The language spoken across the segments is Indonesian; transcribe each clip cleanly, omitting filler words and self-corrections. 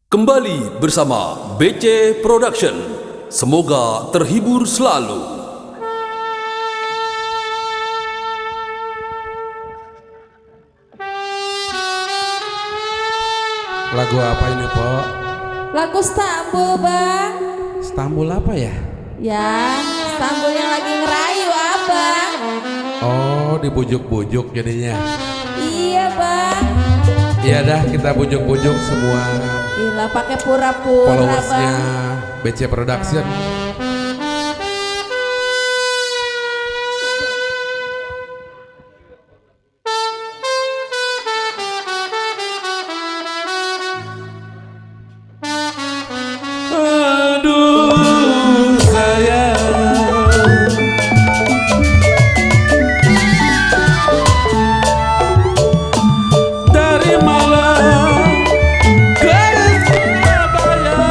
Kembali bersama BC Production. Semoga terhibur selalu. Lagu apa ini, Po? Lagu Stambul, Bang. Stambul apa ya? Ya, Stambul yang lagi ngerayu, Abang. Oh, dibujuk-bujuk jadinya. Iya, Bang. Iya dah, kita bujuk-bujuk semua Gila, pakai pura-pura, followersnya Bang. BC Production. Aduh sayang, dari Malang ke Surabaya,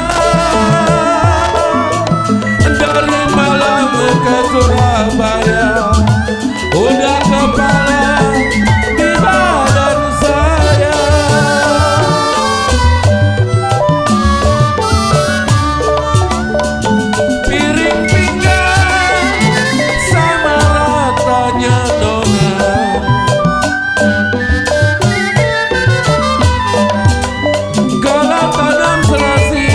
dari Malang ke Surabaya, udah kepala di badan saya. Piring pinggang sama ratanya nona, kalau tanam serasi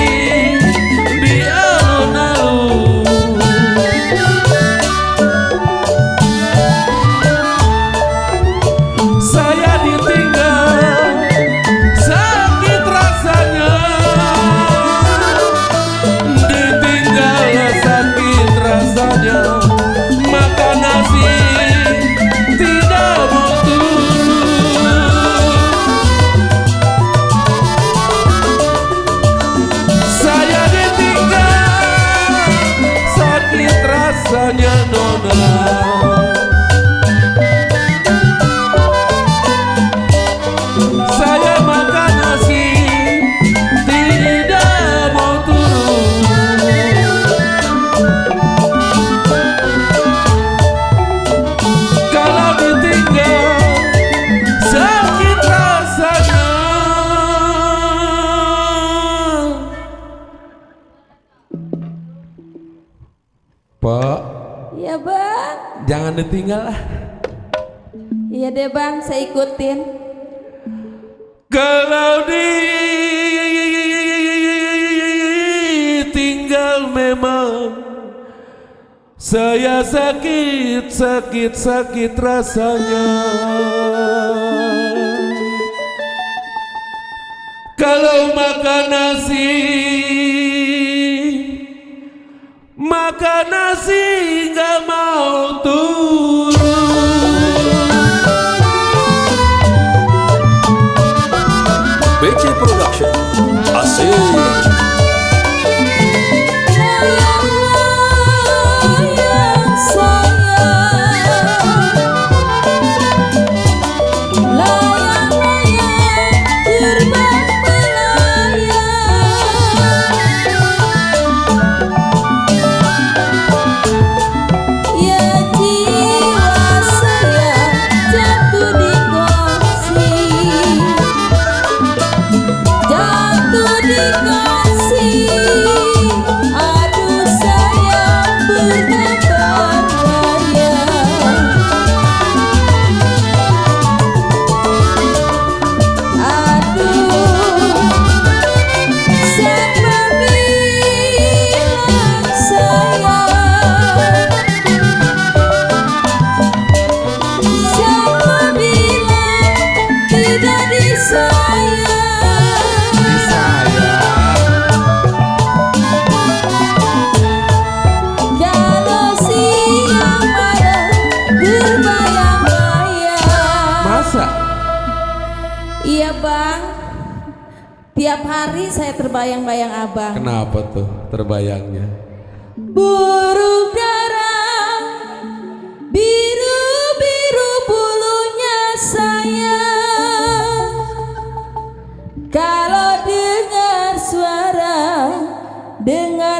di alun-alun, saya ditinggal sakit rasanya, ditinggal sakit rasanya, makan nasi tidak butuh. Saya ditinggal sakit rasanya nona, saya makan nasi tidak mau turun. Kalau ditinggal sakit rasanya. Pak, Iya, Bang. jangan ditinggal lah. Iya deh, Bang, saya ikutin. Kalau ditinggal memang saya sakit rasanya. Kalau makan nasi nggak mau turun. BC Production. Asik. Layang sayang, layang-layang terbang melayang. Ya jiwa saya jatuh di kasih, jatuh di kasih. Aduh sayang berdebar layang, aduh siapa bilang sayang, siapa bilang tidak disayang. Kalau siang malam berbayang-bayang. Masa? Iya, Bang. Tiap hari saya terbayang-bayang Abang. Kenapa tuh terbayangnya? Burung dara, biru-biru bulunya sayang. Kalau dengar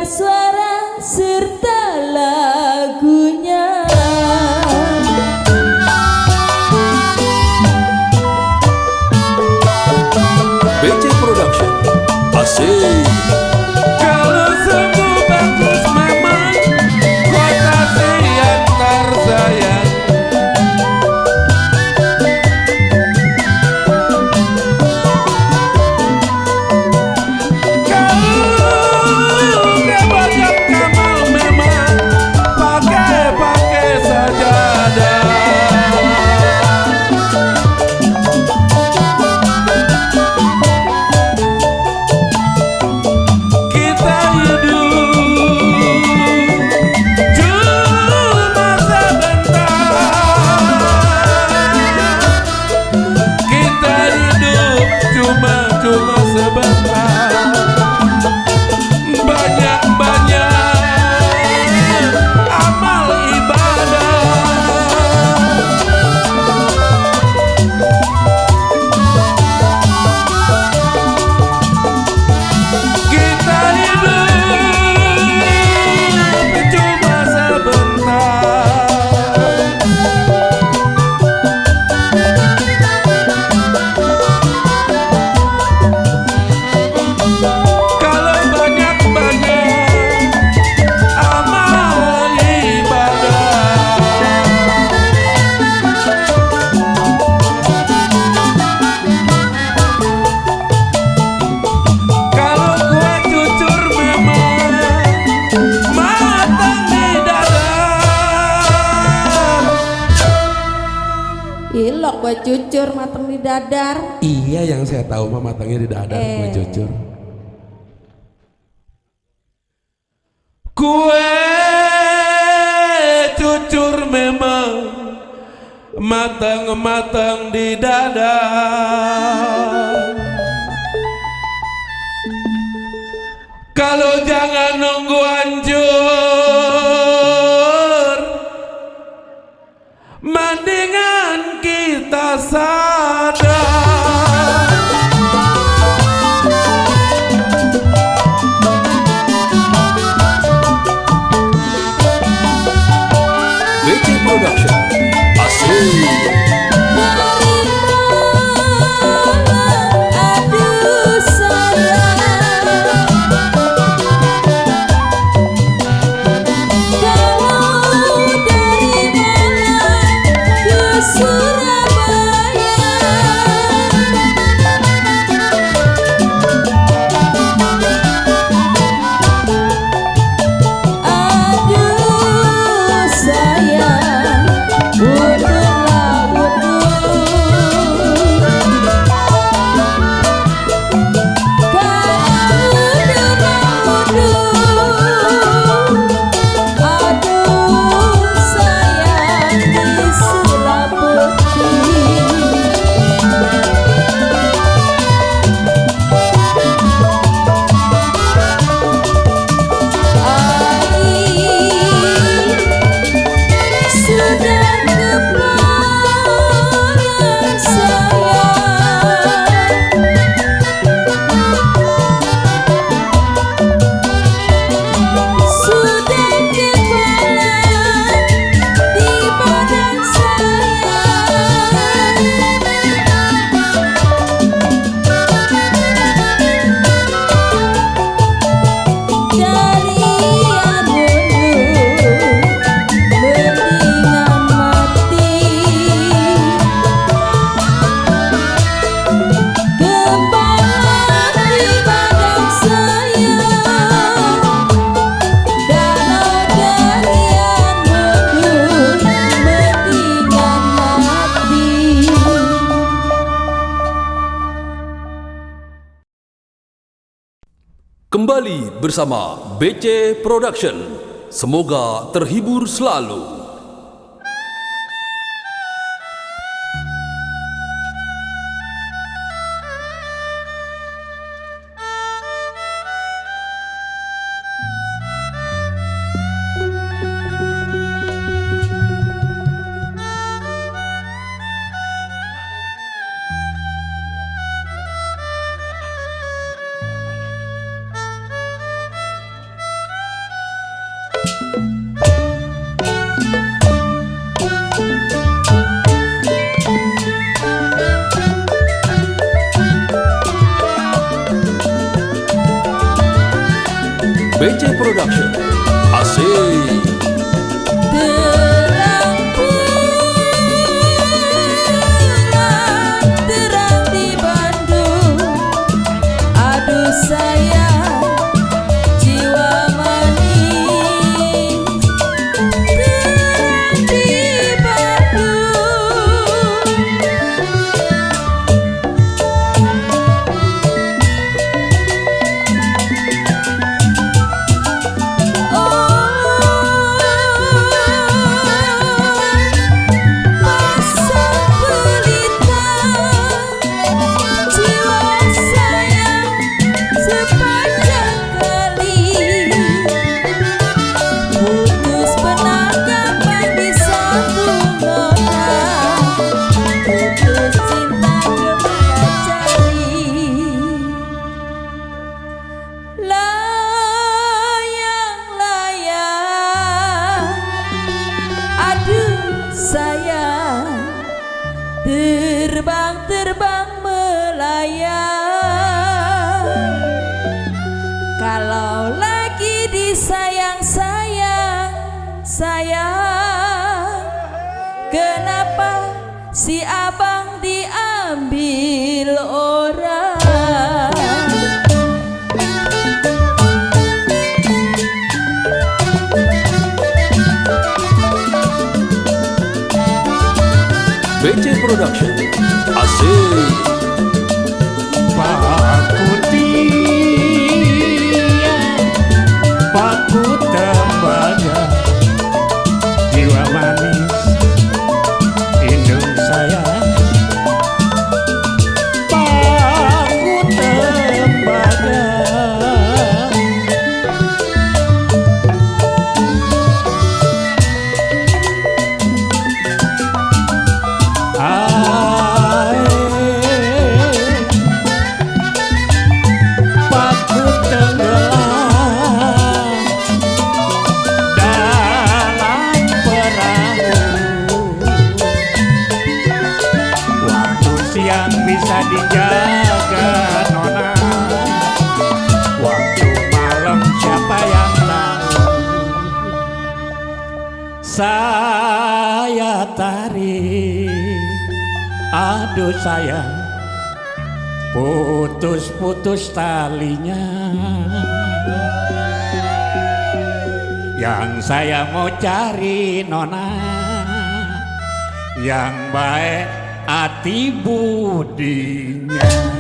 suara serta lagunya. BC Production. Asik. kue cucur mateng di dadar. Iya, yang saya tahu mah matangnya di dadar kue cucur. Kue cucur memang matang-matang di dadar. Kalau jangan nunggu hancur, mendingan kita sadar. BC Production. Asik. Aduh sayang, kalau dari Malang ke Surabaya, aduh sayang, udahlah aduh sayang di Sulawesi. Sudah kepalang sayang, sudah kepalang di badan sayang. Dari yang mundur mendingan mati, kepala di badan sayang. Kalau dari yang mundur mendingan mati. Kembali bersama BC Production. Semoga terhibur selalu. BC Production. Asik. Terang bulan, terang di Bandung. Aduh sayang, jiwa manis. Terang di Bandung. Masa pelita, jiwa sayang sepanjang kali. Putus penanggapan disambung nona, putus cinta kemana cari. Layang-layang, aduh sayang, terbang-terbang melayang. Kalau lagi disayang-sayang, sayang, kenapa si abang diambil orang? BC Production. saya tarik, aduh sayang, putus-putus talinya. Yang saya mau cari nona, yang baik hati budinya.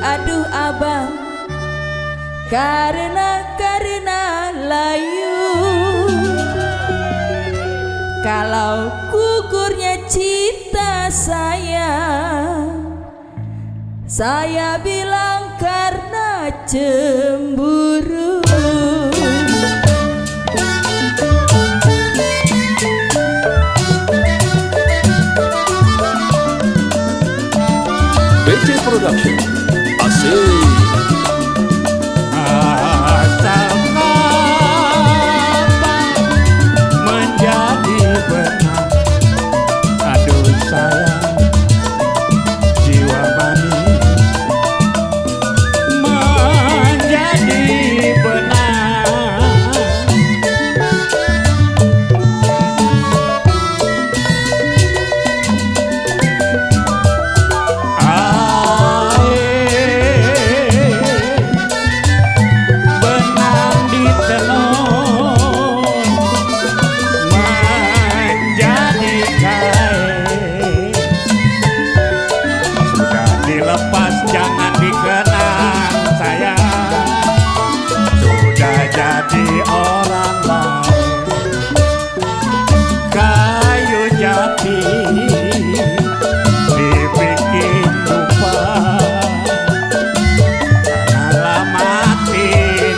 Aduh abang, karena layu. Kalau gugurnya cinta saya bilang karena cemburu. BC Production. Asik. Asal menjadi benar, aduh sayang, jiwa manis menjadi benar. Benang di tenun menjadi kain, sudah dilepas jangan dikenang sayang, sudah jadi orang lain. Kayu jati dibikin lupa, karena mati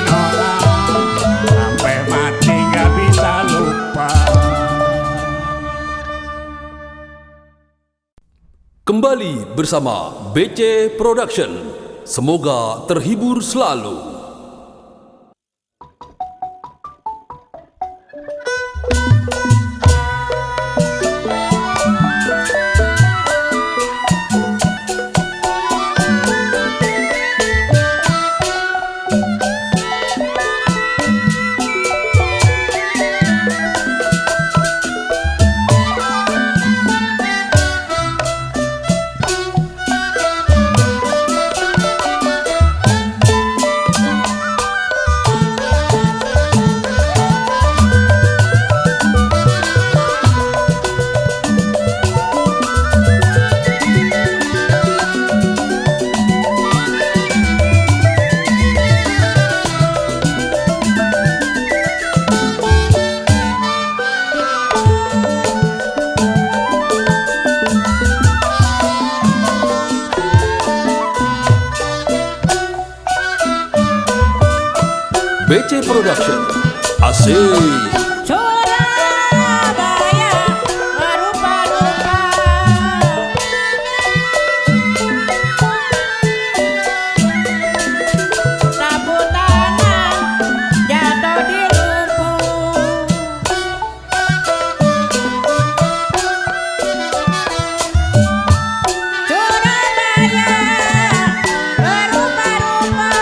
orang, sampai mati gak bisa lupa. Kembali bersama BC Production. Semoga terhibur selalu. BC Production. Asik. Surabaya rupa-rupa, sapu tangan jatuh di lumpur. Surabaya rupa-rupa,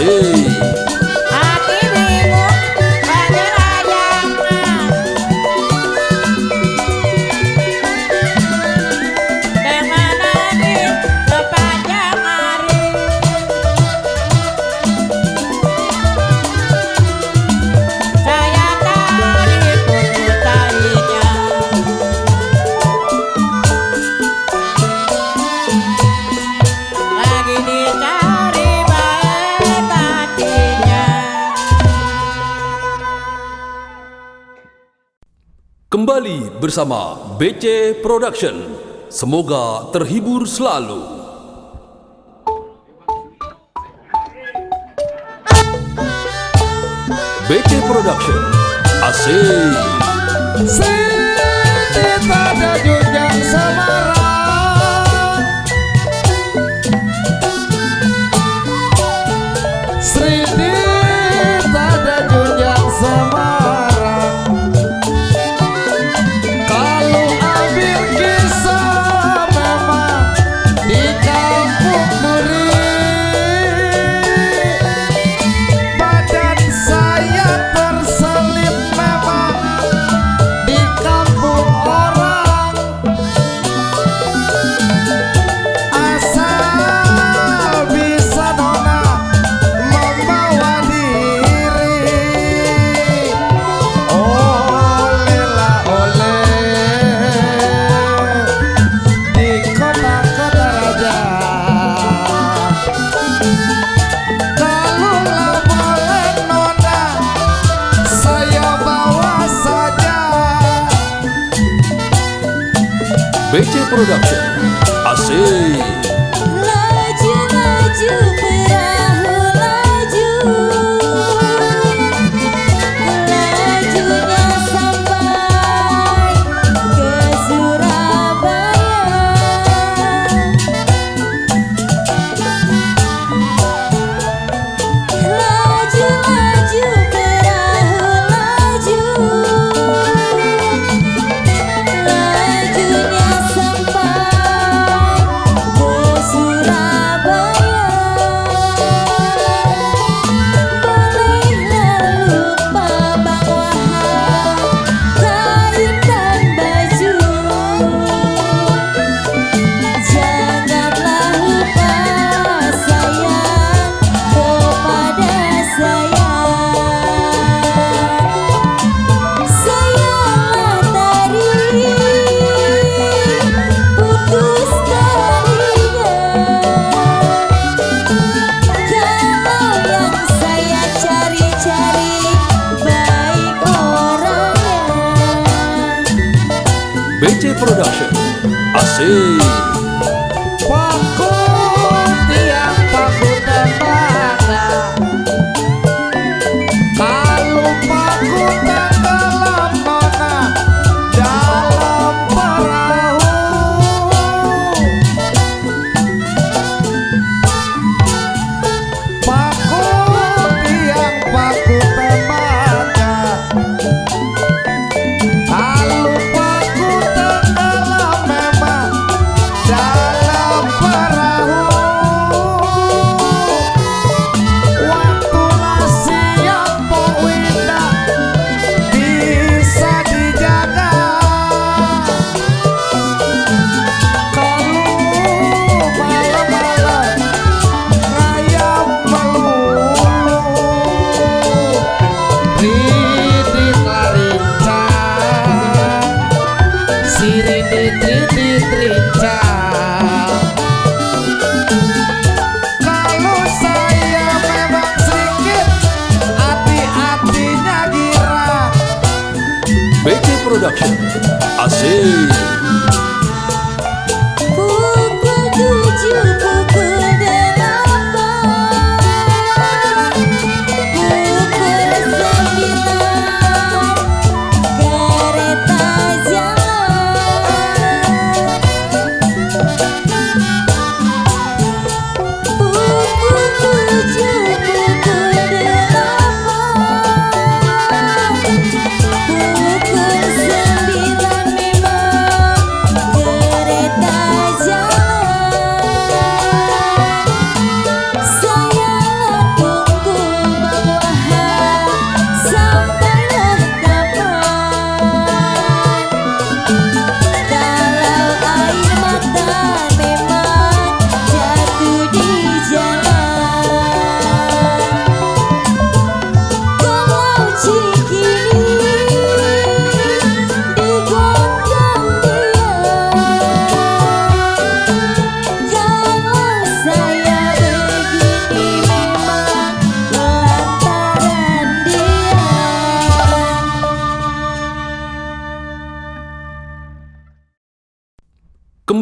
asik. Hati bingung penyerajangan dengan angin sepanjang hari. Saya tarik kuku talinya, lagi dicari baik hatinya. Kembali bersama BC Production. Semoga terhibur selalu. BC Production. Asik. Sedih pada junjang Semarang, sedih pada junjang Semarang. Kalau ambil kisah memang di kampung Duri, badan saya terselip memang di kampung orang. Asal bisa nona membawa diri, olela oleh di kota-kota raja. Kalaulah boleh nona, saya bawa saja. BC Production. Asik. Laju laju perahu laju, lajunya sampai ke Surabaya. Laju laju perahu laju, lajunya sampai ke Surabaya. Bolehlah lupa Bang Wahab kain dan baju, janganlah lupa sayang kepada saya. Sayalah tari putus tarinya, kalau yang saya cari-cari baik orangnya. BC Production. Asik. Paku tiang paku tembaga, kalau paku tenggelam nona dalam perahu. Paku tiang paku tembaga, kalau paku tenggelam memang dalam perahu. Waktulah siang Pok Winda bisa dijaga. Kalau malam-malam ngayam melulu, ridit larincang, si ridit rincang. Kalau saya memang sedikit hati-hatinya girang. BC Production. Asik. Pukul 7, pukul 8, pukul 9, kereta jalan. Pukul 7, pukul 8, pukul 9 memang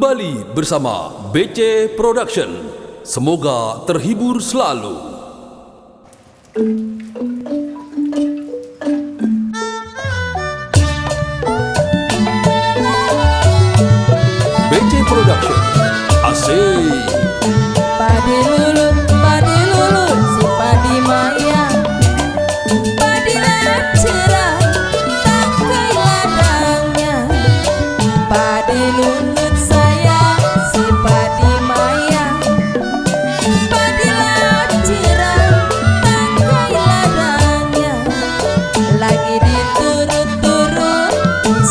Kembali bersama BC Production. Semoga terhibur selalu. BC Production. Asik. Padi lulu, si padi maya. Padi cerah, tangkai ladangnya. Padi lulut saya, si padi maya. Padi cerah, tangkai ladangnya. Lagi diturut-turut,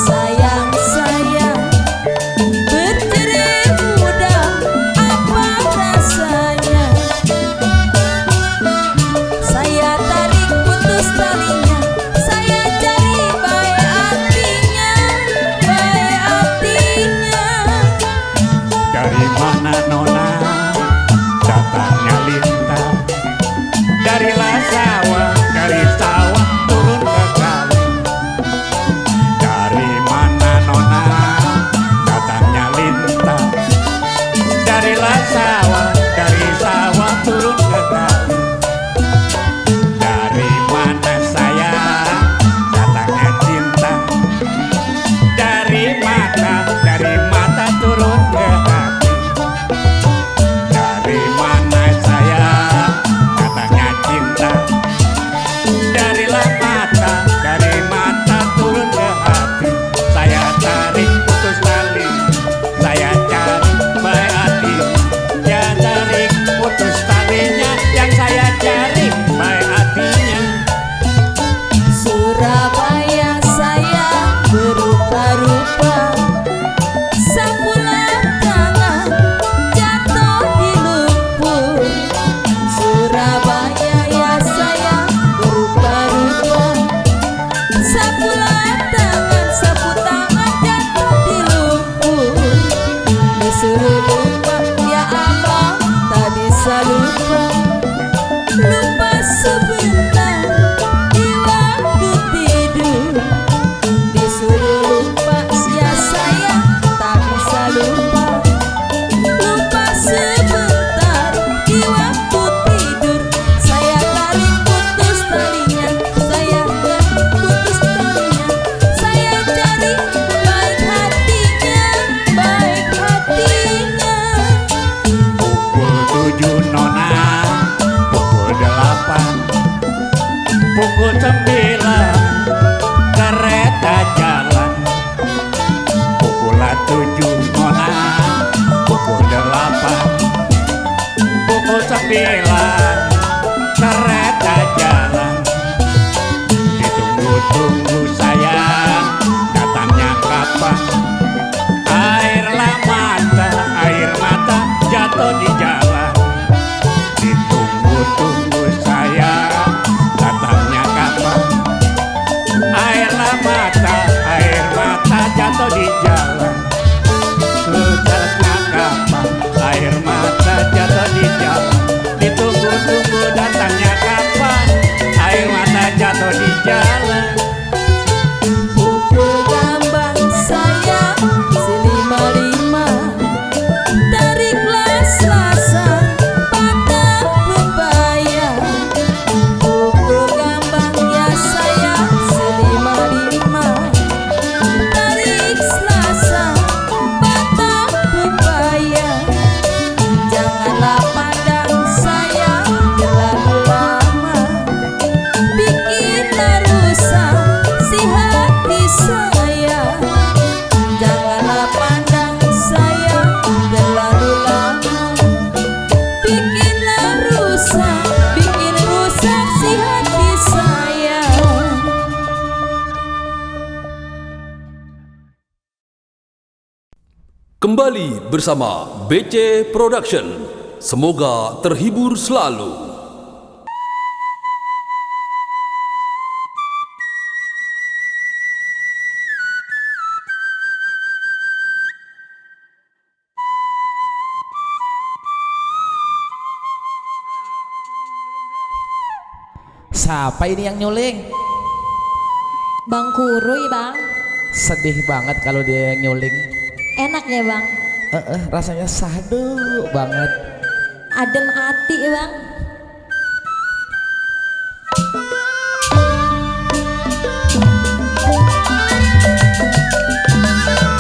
sayang-sayang. Bercerai muda, apa rasanya? Saya tarik putus talinya, saya cari baik hatinya, baik hatinya. Dari mana nona datangnya lintang? Dari sawah turun ke kali. Dari mana nona datangnya lintang? Dari sawah turun ke kali. Dari mana saya datangnya cinta? Dari mata turun ke hati. Dari mana saya datangnya cinta? Dari mata turun ke hati. Saya tarik putus tali, saya cari baik hati. Ya tarik putus talinya, yang saya cari baik hatinya. Surabaya saya berubah-ubah, sapulah tangan jatuh di lumpur. Surabaya ya saya berubah-ubah, sapulah tangan jatuh di lumpur. Disuruh lupa ya abang, tak bisa lupa. Lupa sebentar di waktu tidur. Disuruh lupa ya saya tak bisa lupa. Lupa sebentar di waktu tidur. Saya tarik putus talinya, saya tarik putus talinya. Saya cari baik hatinya, baik hatinya. Pukul 7 nona, pukul 8, pukul 9 kereta jalan. Pukul 7 nona, pukul 8, pukul 9 kereta jalan. Ditunggu-tunggu sayang, datangnya kapan? Air mata jatuh di jalan. Ditunggu-tunggu sayang, datangnya kapan? Air mata jatuh di jalan. Datangnya kapan? Air mata jatuh di jalan. Ditunggu-tunggu datangnya kapan? Air mata jatuh di jalan. Pukul gambang saya si 55, tariklah selasa patah pepaya. Pukul gambang ya saya si 55, tarik selasa patah pepaya. Janganlah pandang saya terlalu lama, bikinlah rusak si hati saya. Janganlah pandang saya terlalu lama, bikinlah rusak, bikin rusak si hati saya. Kembali bersama BC Production. Semoga terhibur selalu. Siapa ini yang nyuling? Bang Kuruy bang, Sedih banget kalau dia yang nyuling. enak ya bang. Rasanya sahdu banget. Adem hati bang.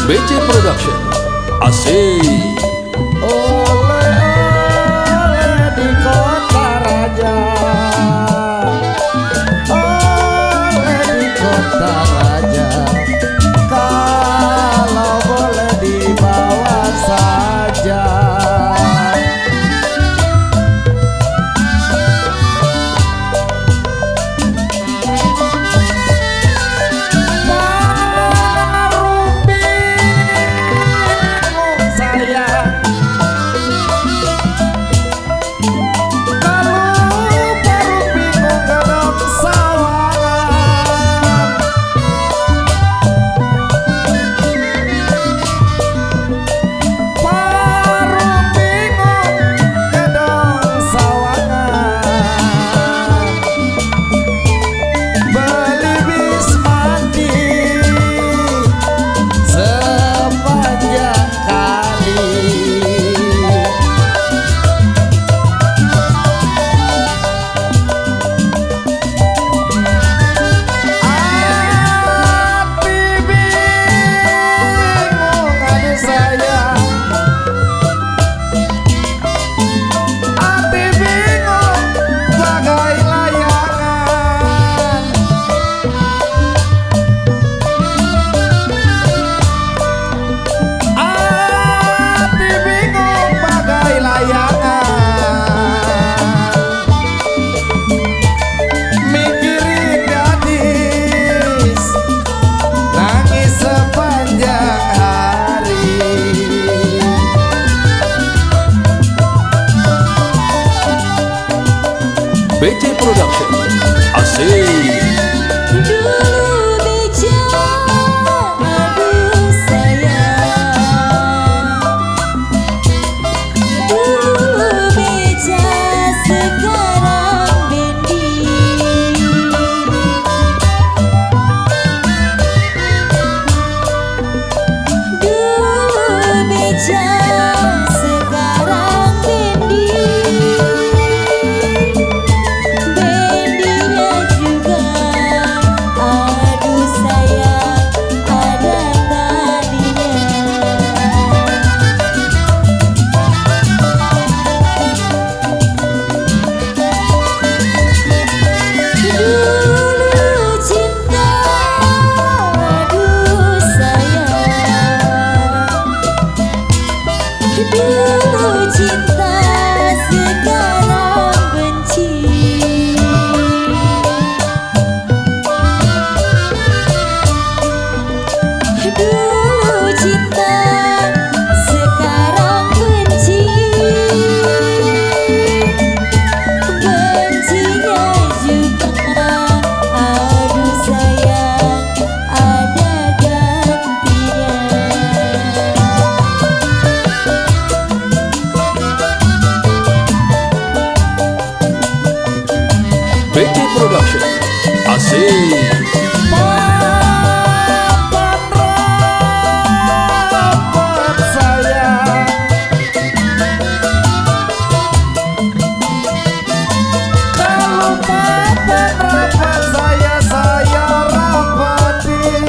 BC Production. Asik. Oleh-oleh di kota raja, oleh di kota raja, kalau boleh dibawa saja. BC Production. Asik. Dulu bicara aduh sayang, dulu bicara sekarang bendi. Dulu bicara sekarang bendi. Bendinya juga aduh sayang ada tadinya. Dulu cinta aduh sayang, dulu cinta sekarang benci. Dulu cinta sekarang benci. Bencinya juga aduh sayang ada gantinya. BC Production. Asik. Rapat sayang, kalau papan rapat saya rapatin.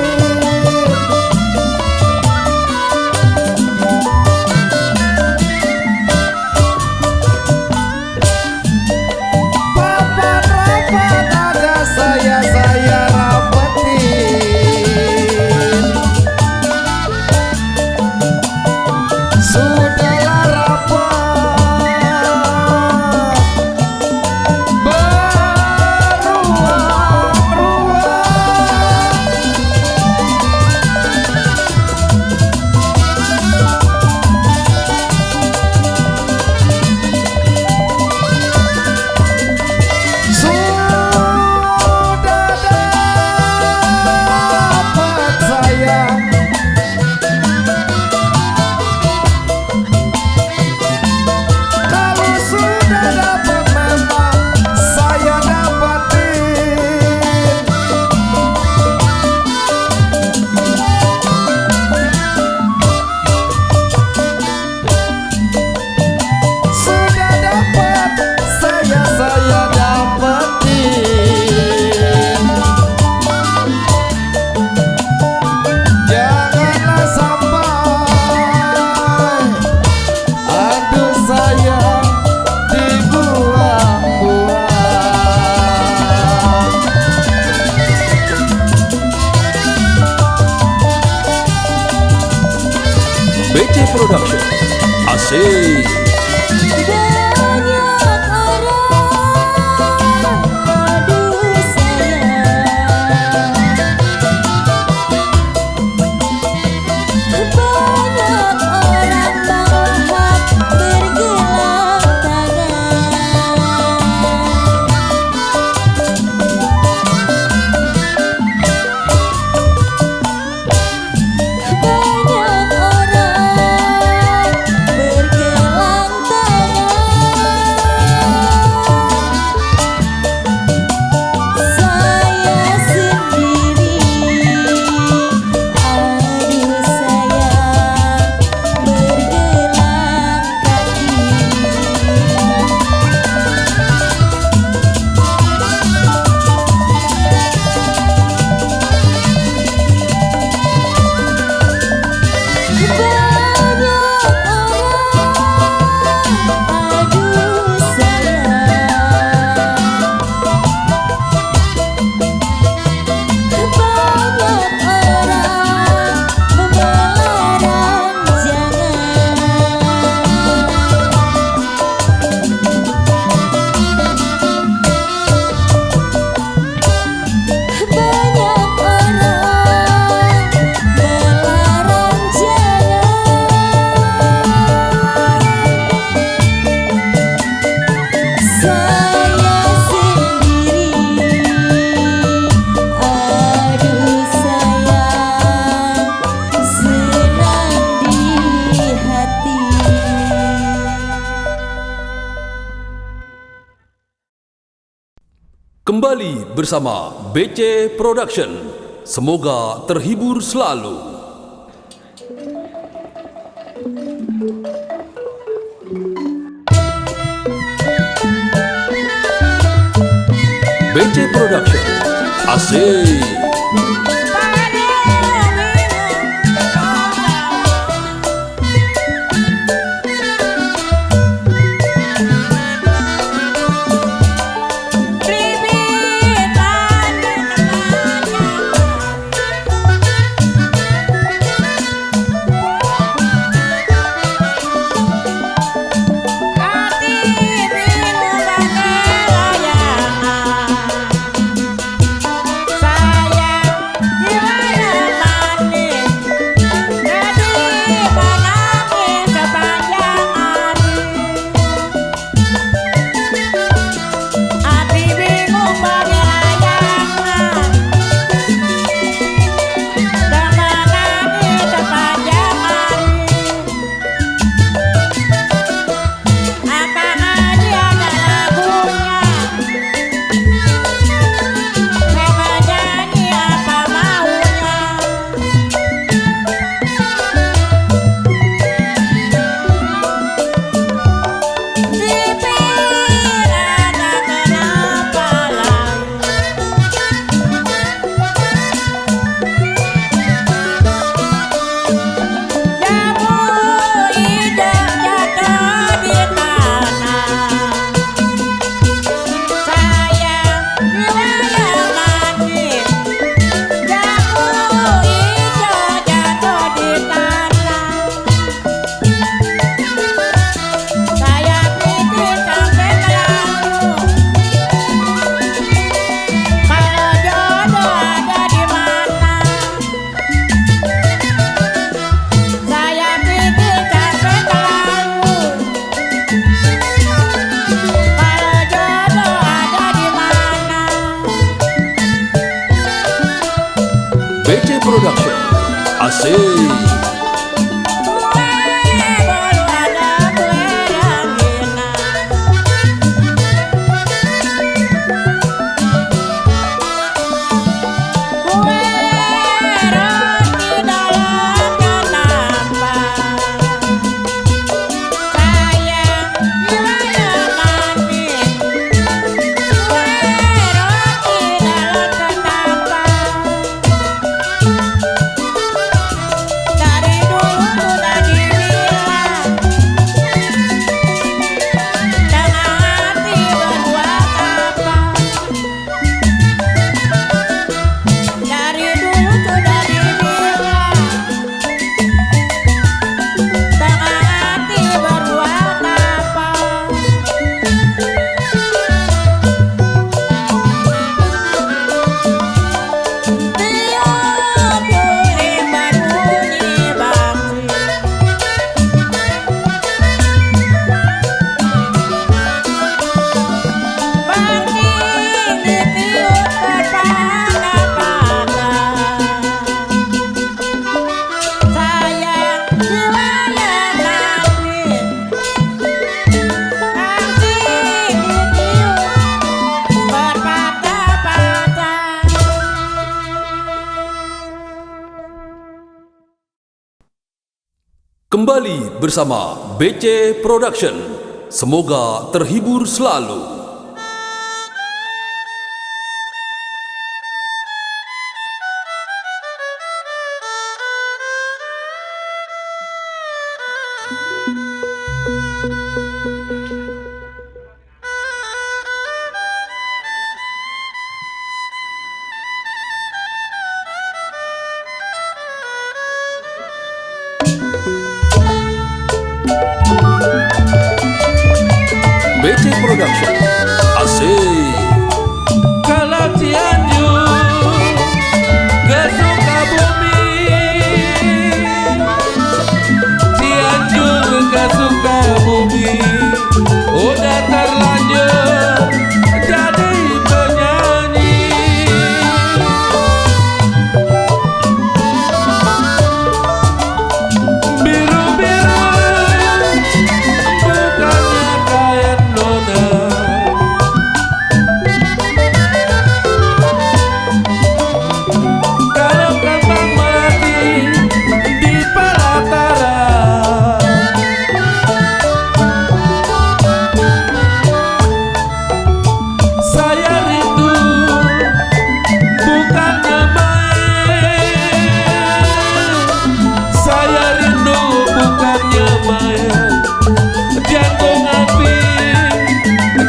Papan rapat ada saya rapat. Production. Asik. Banyak orang aduh sayang, banyak orang berhak bergelang tangan. Banyak orang bergelang tangan. Saya sendiri, aduh sayang, bergelang kaki. Banyak orang aduh sayang, banyak orang melarang jangan. Banyak orang melarang jangan. Saya sendiri, aduh sayang, senang di hati. Kembali bersama BC Production. Semoga terhibur selalu. BC Production. Asik. BC Production. Asik. Saya Kembali bersama BC Production. Semoga terhibur selalu. BC Production. Asik. Kalau Cianjur ke Sukabumi, Cianjur ke Sukabumi, udah terlanjur jadi penyanyi. Biru-biru bukannya kain nona, kalau kembang melati di Palatara, saya rindu bukannya main, saya rindu bukannya main, jantung hati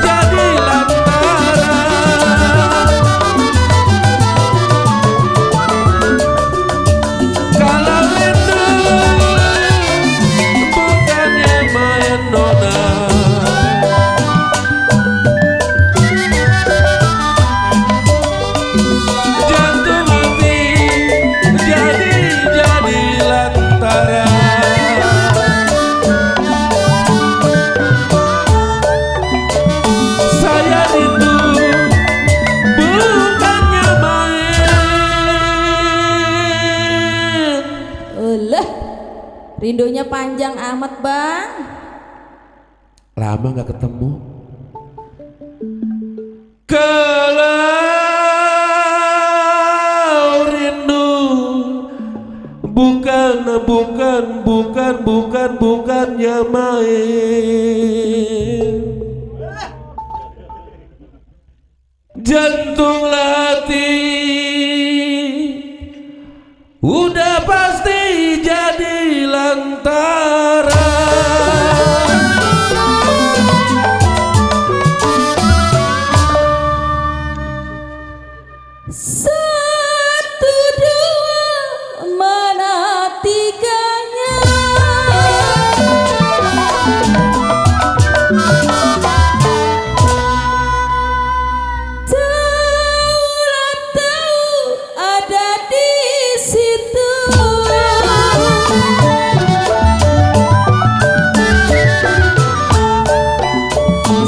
jadi lantaran. Kalau rindu bukannya main nona, jantung hati jadi lantaran. Saya rindu bukannya main. Ulah, rindunya panjang amat bang. Lama gak ketemu. Kalau rindu bukannya main, jantung hati udah pasti jadi lantaran. Satu dua mana tiganya, taulah tahu ada di situ.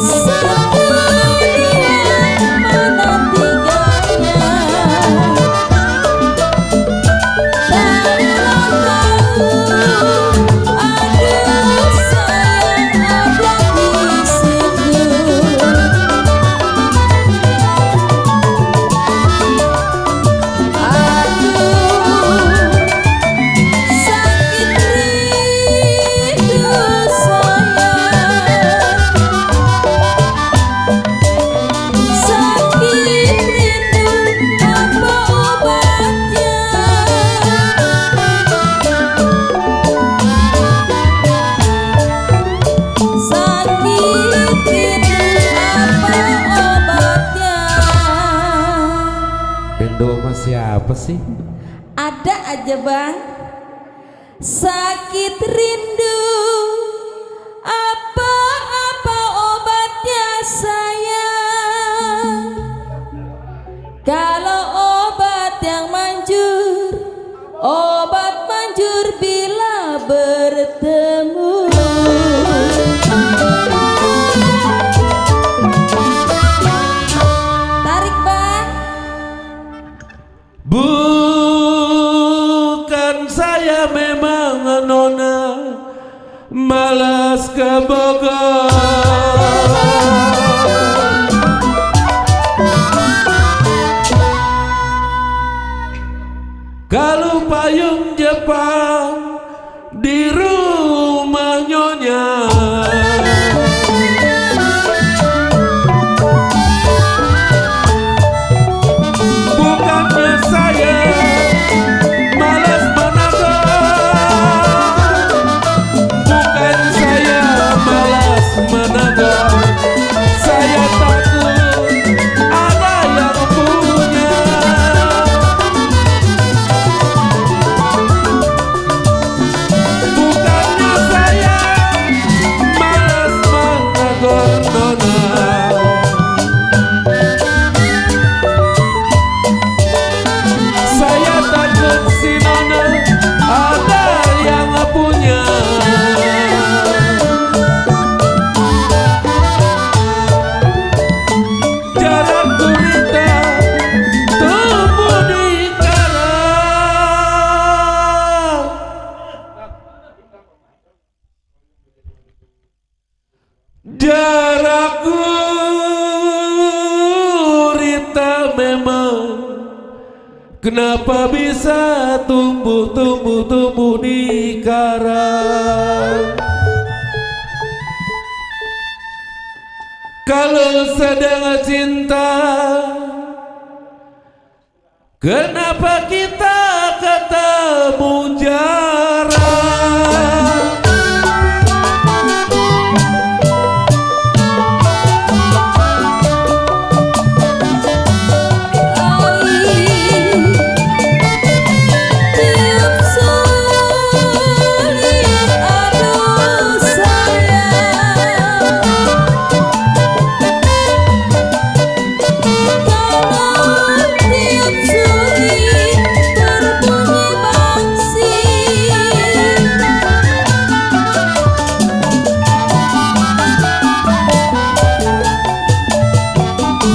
Satu dua mana tiganya, Siapa sih? ada aja bang. Sakit rindu apa obatnya sayang, kalau obat yang manjur, obat manjur bila bertemu. Tarik bang. Bukan saya memang nona malas ke Bogor, kalau payung Jepang di rumah Kenapa bisa tumbuh di karang? Kalau sedang cinta, kenapa kita ketemu jarang? Tiup sulit, aduh sayang. Kalau tiup sulit berbunyi bangsi,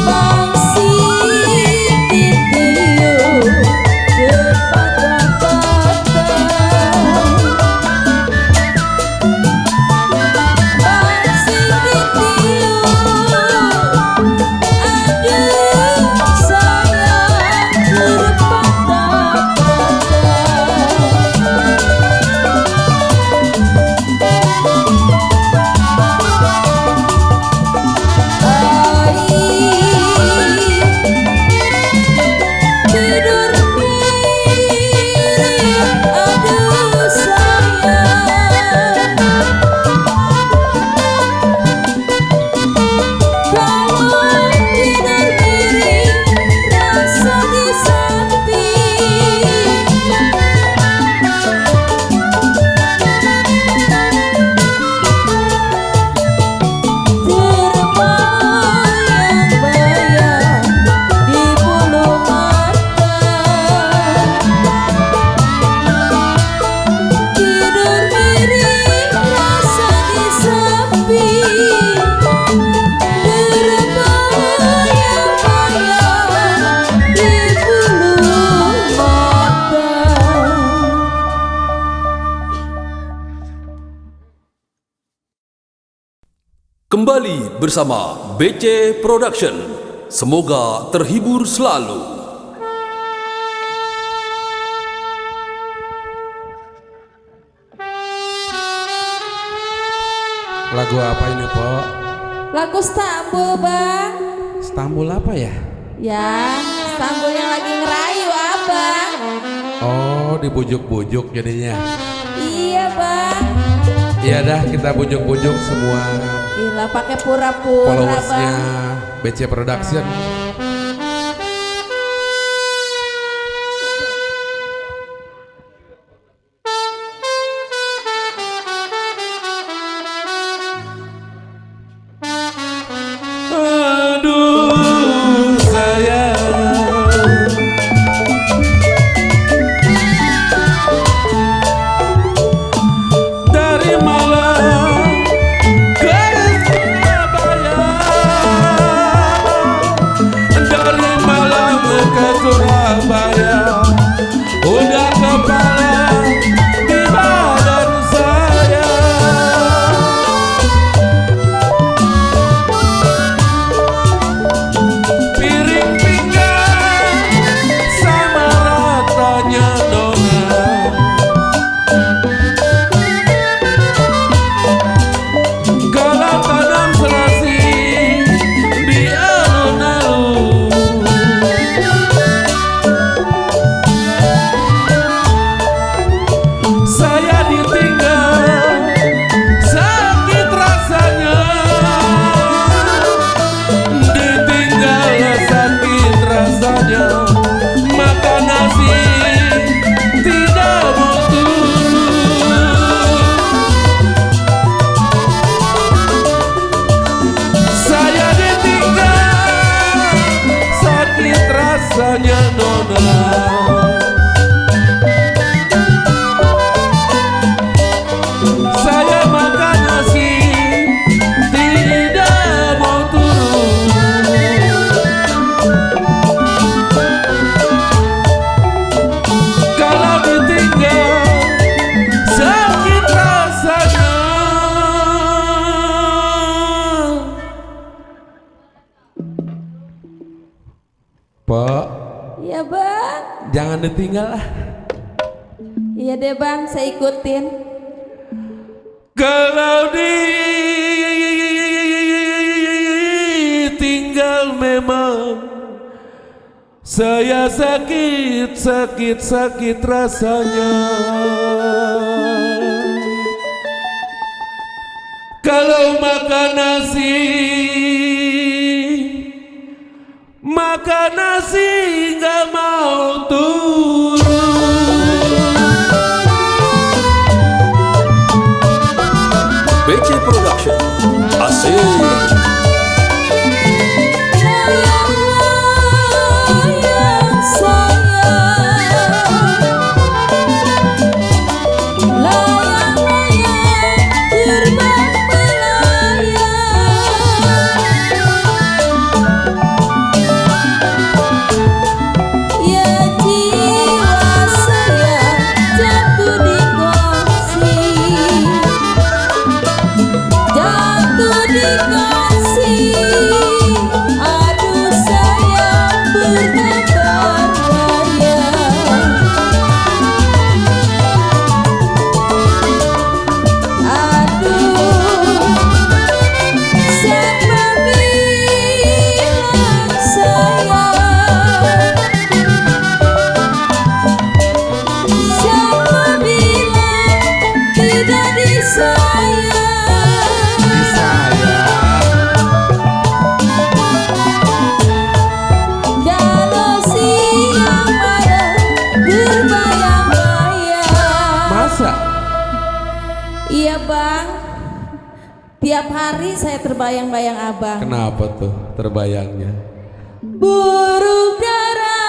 bangsi ditiup berpatah-patah. Bangsi ditiup, aduh sayang, tidur miring, aduh sayang. Kalau tidur miring, rasa di samping. Terbayang-bayang di bulu mata. Tidur miring, rasa di samping. Terbayang-bayang di bulu mata. Kembali bersama BC Production. Semoga terhibur selalu. Lagu apa ini, Pok? Lagu Stambul, Bang. Stambul apa ya? Ya, Stambul yang lagi ngerayu, Abang. Oh, dibujuk-bujuk jadinya. Iya, Bang. Iya dah, kita bujuk-bujuk semua Gila, pakai pura-pura, followersnya Bang. BC Production. Aduh sayang, dari Malang ke Surabaya, bang. Jangan ditinggal lah. Iya deh bang, saya ikutin. Kalau ditinggal memang saya sakit rasanya. Kalau makan nasi nggak mau turun. BC Production asik. Iya bang, tiap hari saya terbayang-bayang abang. Kenapa tuh terbayangnya? Burung dara,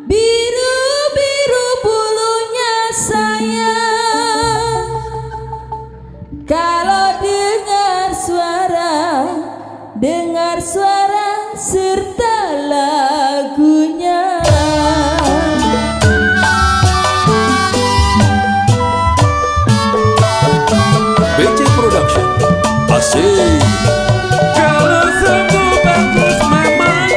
biru-biru bulunya sayang. Kalau dengar suara serta lagunya. BC Production asik. Kalau sungguh bagus memang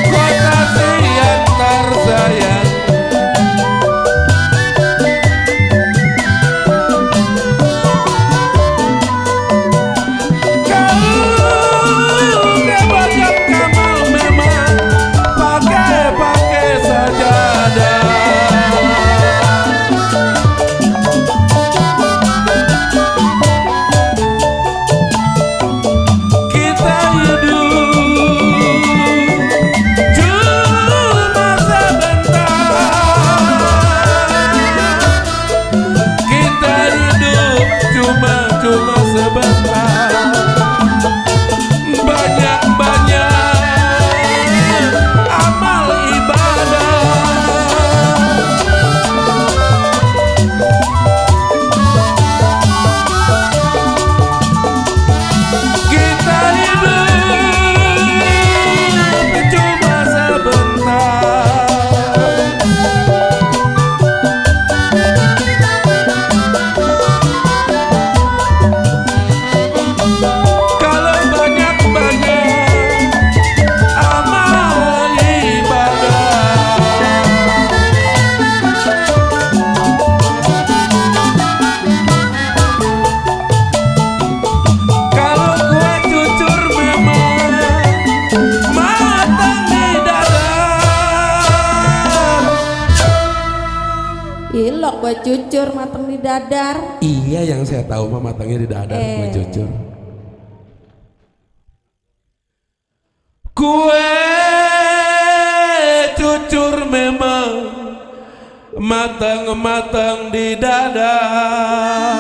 kota Siantar sayang. Kalau udah banyak Kamal memang pakai sajadah. Cuma sebentar, banyak amal ibadah. Kita hidup cuma sebentar. Ilok buat cucur mateng di dadar. Iya, yang saya tahu mah matangnya di dadar sama cucur. Kue cucur memang matang di dadar.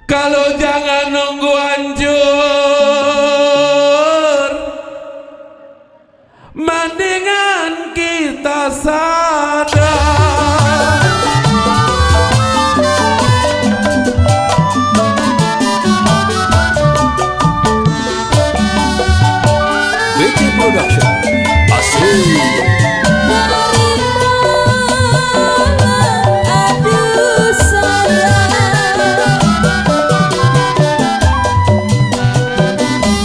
Kalau jangan nunggu hancur, mendingan kita sadar. BC Production asik. Aduh sayang,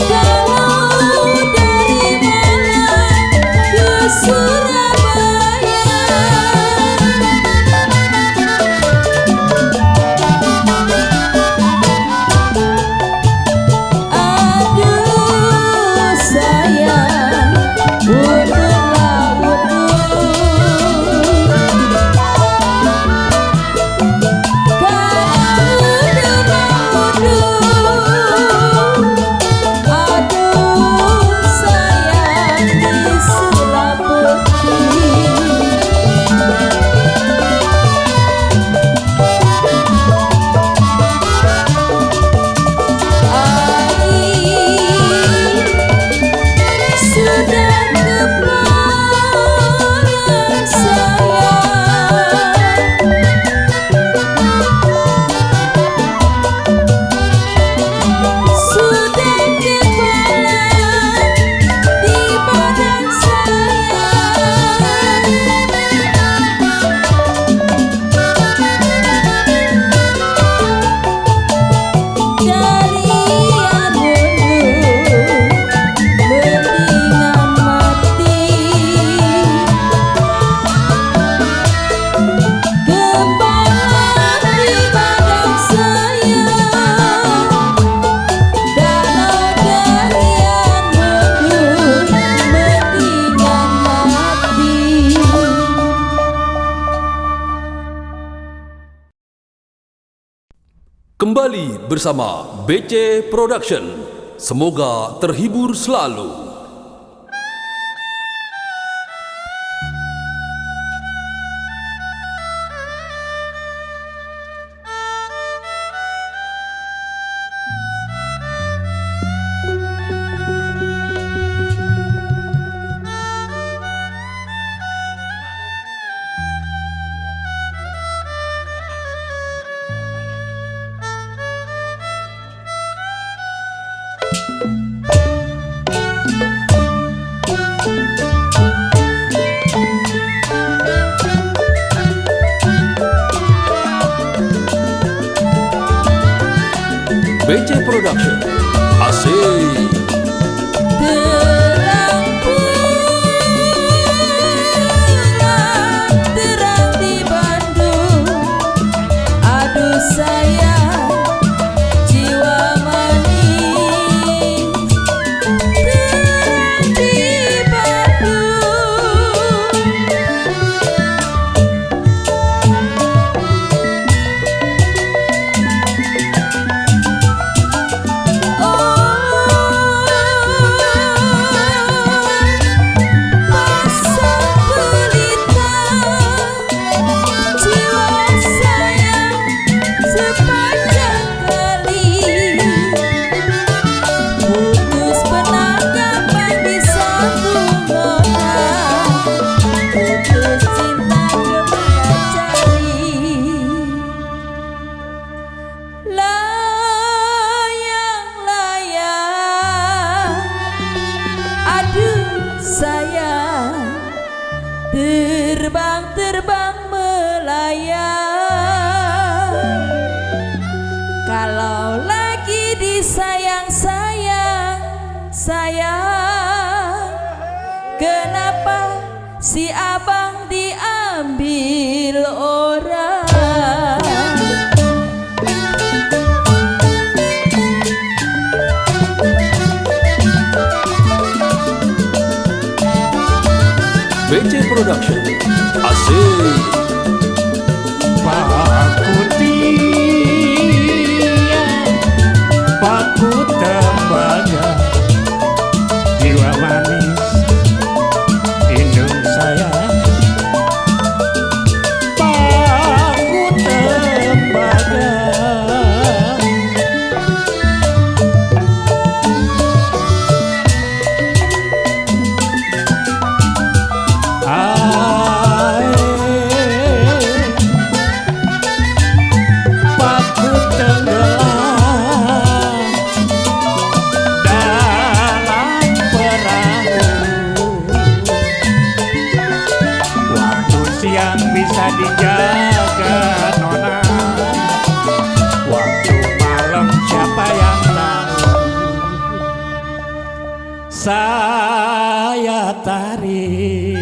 kalau dari Kembali bersama BC Production. Semoga terhibur selalu. BC Production. Asik. Terang bulan, terang di Bandung. Aduh sayang, jiwa manis. Terang di Bandung. Masa pelita, jiwa sayang sepanjang kali. Putus penanggapan disambung orang, putus cinta kemana cari. Layang-layang, aduh sayang, terbang-terbang melayang. Kalau lagi disayang-sayang, sayang, kenapa si abang diambil orang? BC Production. Asik. Paku dia, paku tembaga, jiwa manis indung saya. Paku tembaga, paku tenggelam dalam perahu. Waktu siang bisa dijaga nona, waktu malam siapa yang tahu. Saya tarik,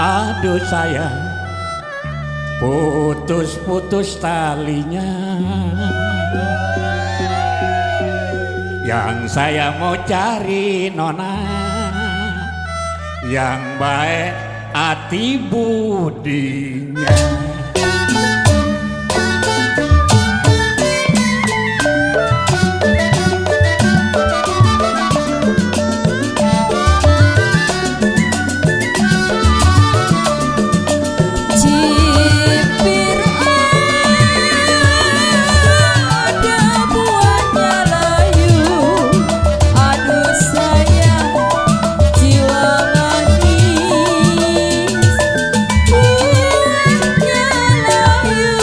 aduh sayang, putus-putus talinya. Yang saya mau cari nona, yang baik hati budinya. Cipir ada buahnya layu, aduh sayang, jiwa manis, buahnya layu.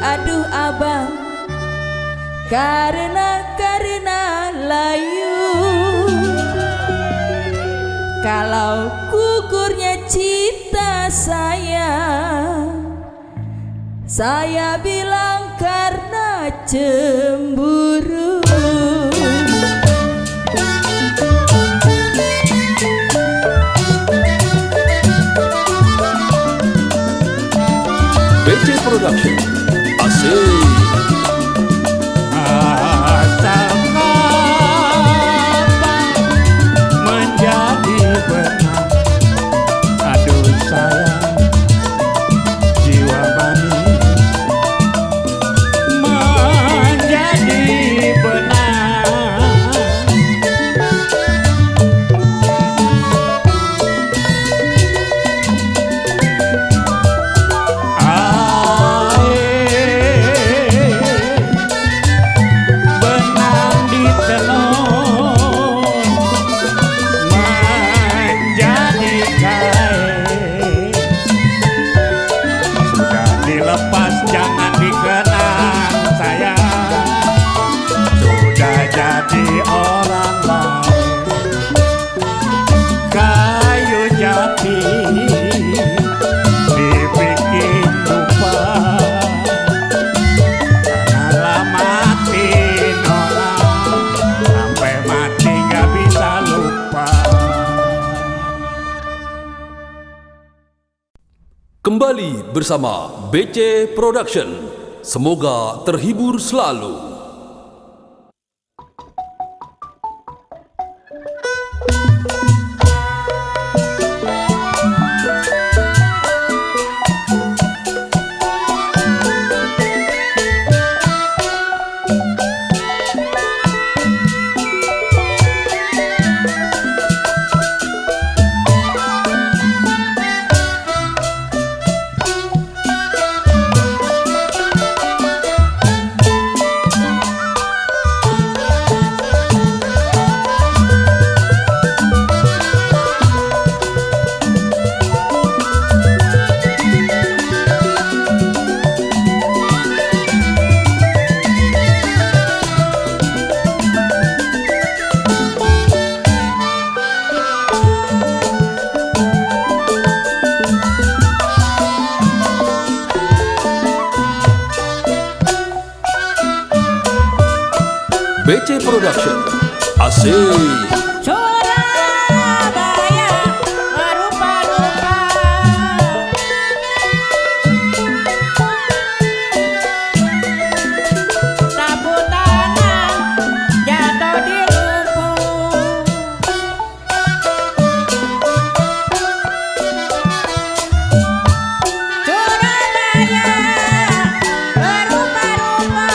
Aduh abang, karena layu. Kalau gugurnya cinta saya bilang karena cemburu. BC Production. Asik. Asal kapan menjadi benar. Aduh sayang, jiwa manis menjadi benar. Benang di tenun menjadi kain. Sudah dilepas jangan dikenang sayang. Sudah jadi orang lain. Kayu jati dibikin lupa. Janganlah matiin orang sampai mati gak bisa lupa. Kembali bersama BC Production. Semoga terhibur selalu. BC Production. Asik. Surabaya berupa-rupa, sapu tangan jatuh di lumpur. Surabaya berupa-rupa,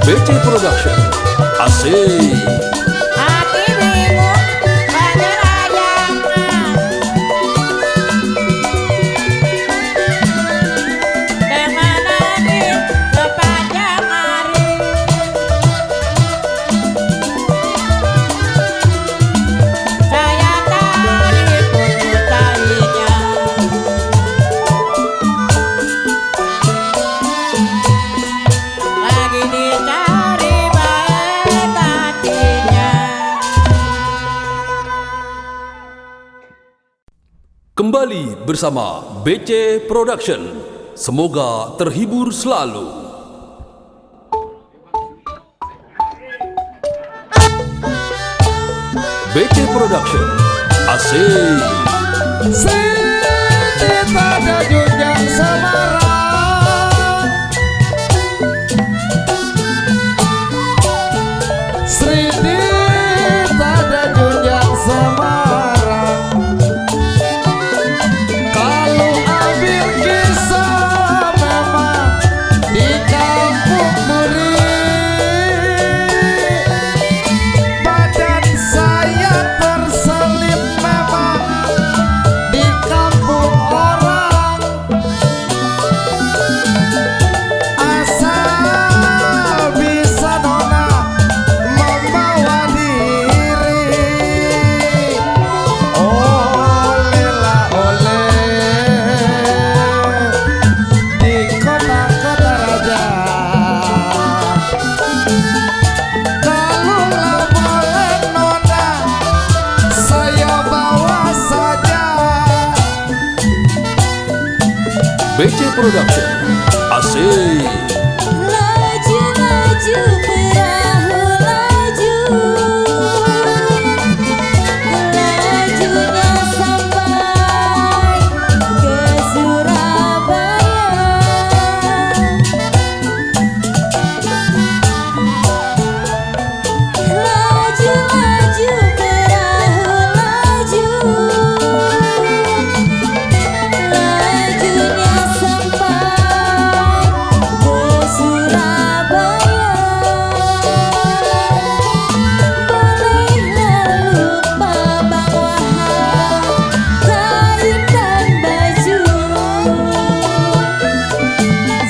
BC Production. Asik. Hati bingung penyerajangan dengan angin sepanjang hari. Saya tarik putus talinya. Lagi dicari baik hatinya. Kembali bersama BC Production. Semoga terhibur selalu. BC Production. Asik. Sini pada junjang Semarang, Srini pada junjang Semarang. Kalau ambil kisah memang di kampung Duri, badan saya terselip memang di kampung orang. Asal bisa nona membawa diri, oleh lah oleh di kota-kota raja. Kalaulah boleh nona, saya bawa saja. BC Production. Asik. Laju laju perahu laju, lajunya sampai ke Surabaya. Laju laju perahu laju, lajunya sampai ke Surabaya. Bolehlah lupa Bang Wahab, kain dan baju.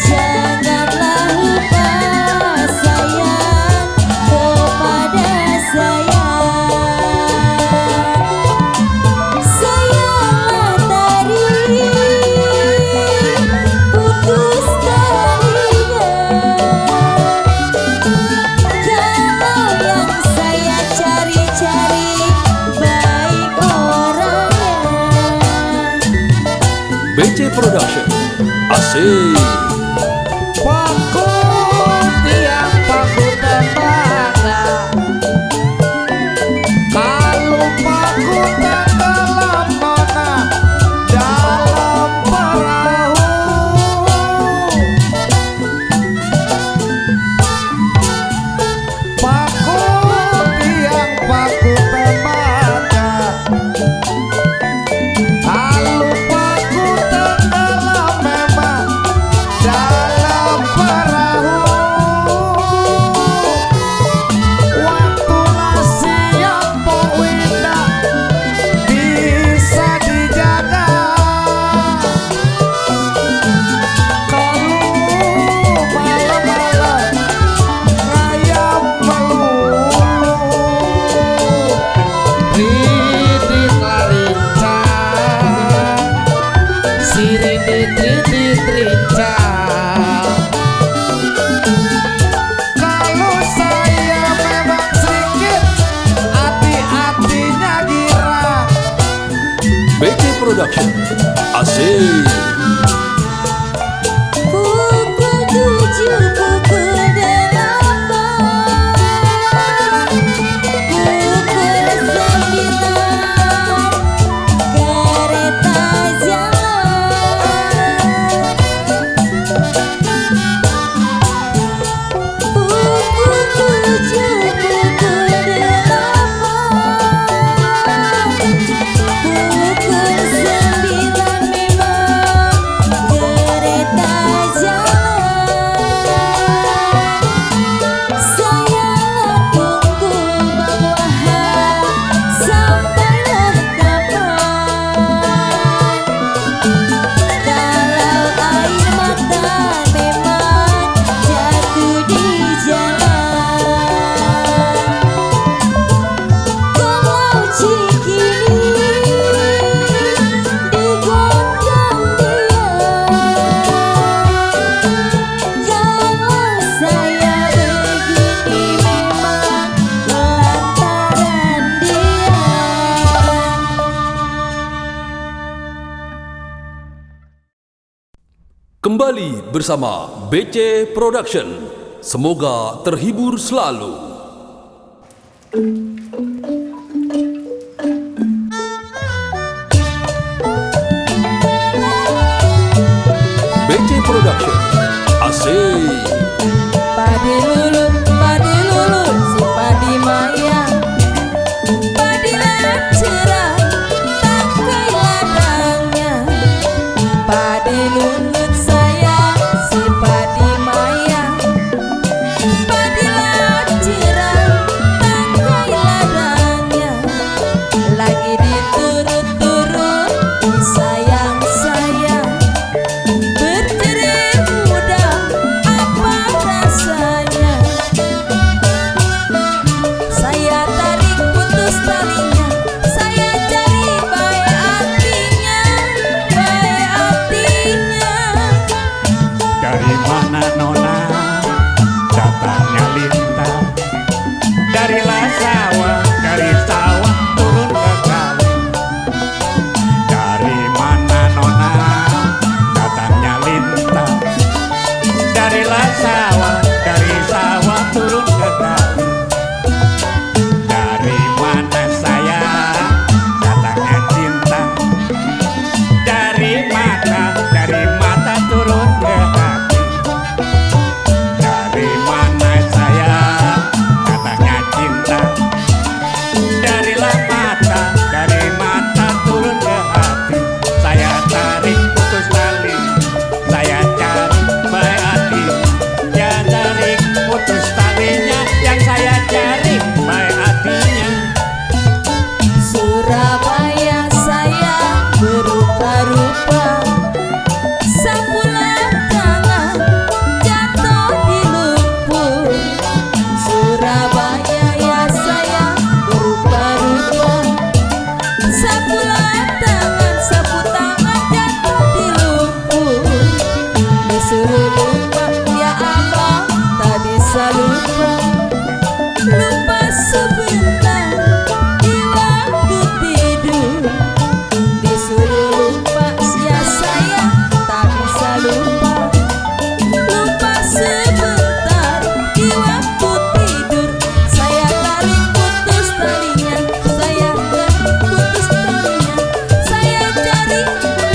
Janganlah lupa sayang kepada saya. Sayalah tarik putus talinya. Kalau yang saya cari-cari baik orangnya. BC Production. Asik. Paku tiang paku tembaga, kalau paku tenggelam nona dalam perahu. Paku tiang paku tembaga, kalau paku tenggelam memang dalam perahu. Waktulah siang Pok Winda bisa dijaga. Kalau malam-malam ngayam melulu, ridit larincang, si ridit rincang. Kalau saya memang sedikit hati-hatinya girang. BC Production. Asik. Pukul 7, pukul 8, pukul 9, kereta jalan. Pukul 7, pukul 8, pukul 9 memang Kembali bersama BC Production. Semoga terhibur selalu. BC Production. Asik. Padi lulu, si padi maya. Padi cerah, tangkai ladangnya. Padi lulut sayang, si padi maya. Padi cerah, tangkai ladangnya. Lagi diturut-turut, disayang-sayang. Bercerai muda, apa rasanya? Saya tarik putus talinya, saya cari baik artinya, baik artinya. Dari mana nona datangnya lintang? Dari sawah turun ke kali. Dari mana nona datangnya lintang? Dari sawah turun ke kali. Dari mana saya datangnya cinta? Dari mata turun ke hati. Dari mana saya datangnya cinta? Dari mata turun ke hati. Saya tarik putus tali, saya cari baik hati. Dia tarik putus talinya, yang saya cari baik hatinya. Surabaya saya berupa-rupa, sapulah tangan jatuh di lumpur. Surabaya ya saya berupa-rupa, sapulah tangan, sapu tangan jatuh di lumpur. Disuruh lupa ya abang, tak bisa lupa. Lupa sebentar di waktu tidur. Disuruh lupa ya saya tak bisa lupa. Lupa sebentar di waktu tidur. Saya tarik putus talinya, saya tarik putus talinya. Saya cari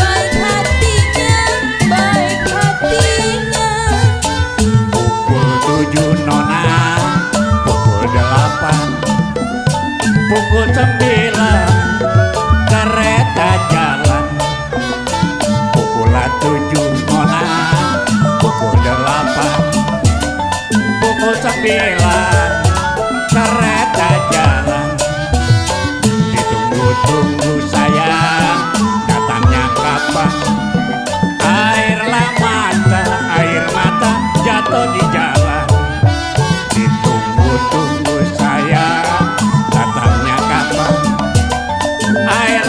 baik hatinya, baik hatinya. Pukul 7 nona, pukul 8, pukul 9 kereta jalan. Pukul 7 nona, pukul 8, pukul 9 kereta jalan. Ditunggu-tunggu sayang, datangnya kapan? Air mata jatuh di jalan. Ditunggu-tunggu sayang, datangnya kapan? Air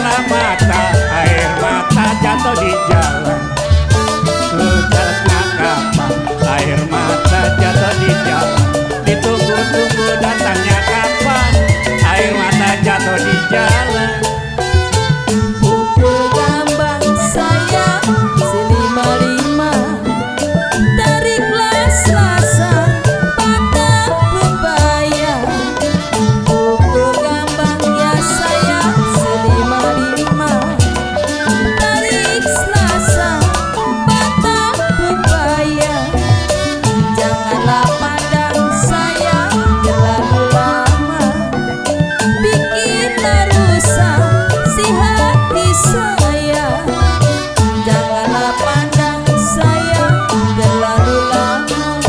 mata jatuh di jalan. Datangnya kapan? Air mata jatuh di jalan. Ditunggu-tunggu datangnya kapan? Air mata jatuh di jalan. Pukul gambang saya si 55, tariklah selasa patah bebaya. Pukul gambang ya saya si 55, tarik selasa patah bebaya. Janganlah pandang saya terlalu lama, bikinlah rusak si hati saya. Janganlah pandang saya terlalu lama,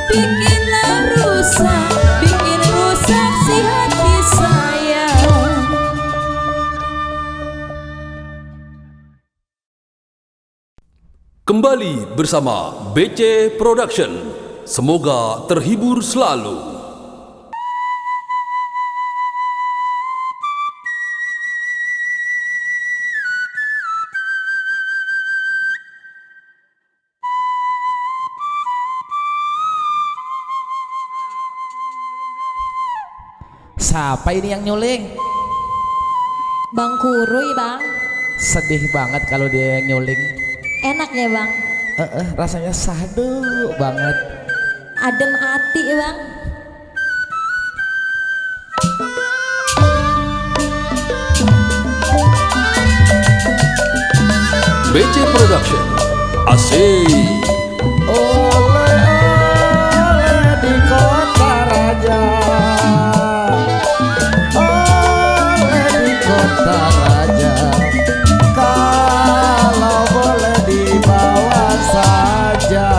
bikinlah rusak, bikin rusak si hati saya. Kembali bersama BC Production. Semoga terhibur selalu. Siapa ini yang nyuling? Bang Kuruy bang, Sedih banget kalau dia yang nyuling. enak ya bang. Rasanya sahdu banget. Adem hati bang. BC Production. Asik. Oleh-oleh di kota raja, oleh di kota raja, kalau boleh dibawa saja.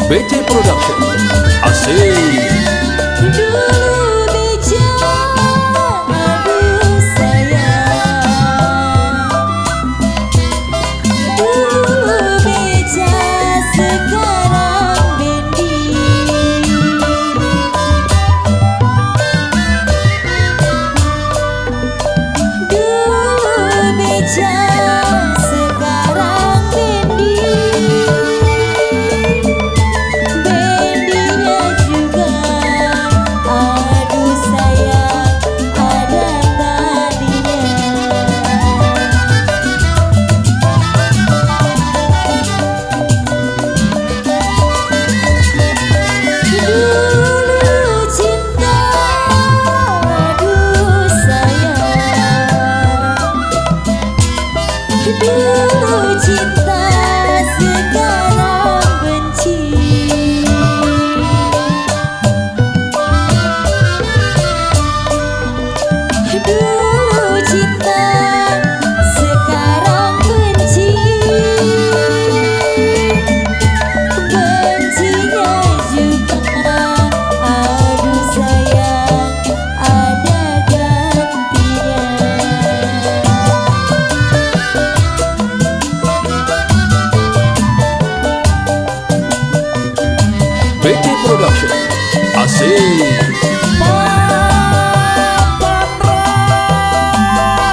BC Production. Asik. Dulu bicara aduh sayang, dulu bicara sekarang bendi. Dulu bicara sekarang bendi. Dulu cinta sekarang benci. Dulu cinta sekarang benci. Bencinya juga aduh sayang ada gantinya. BC Production. Asik.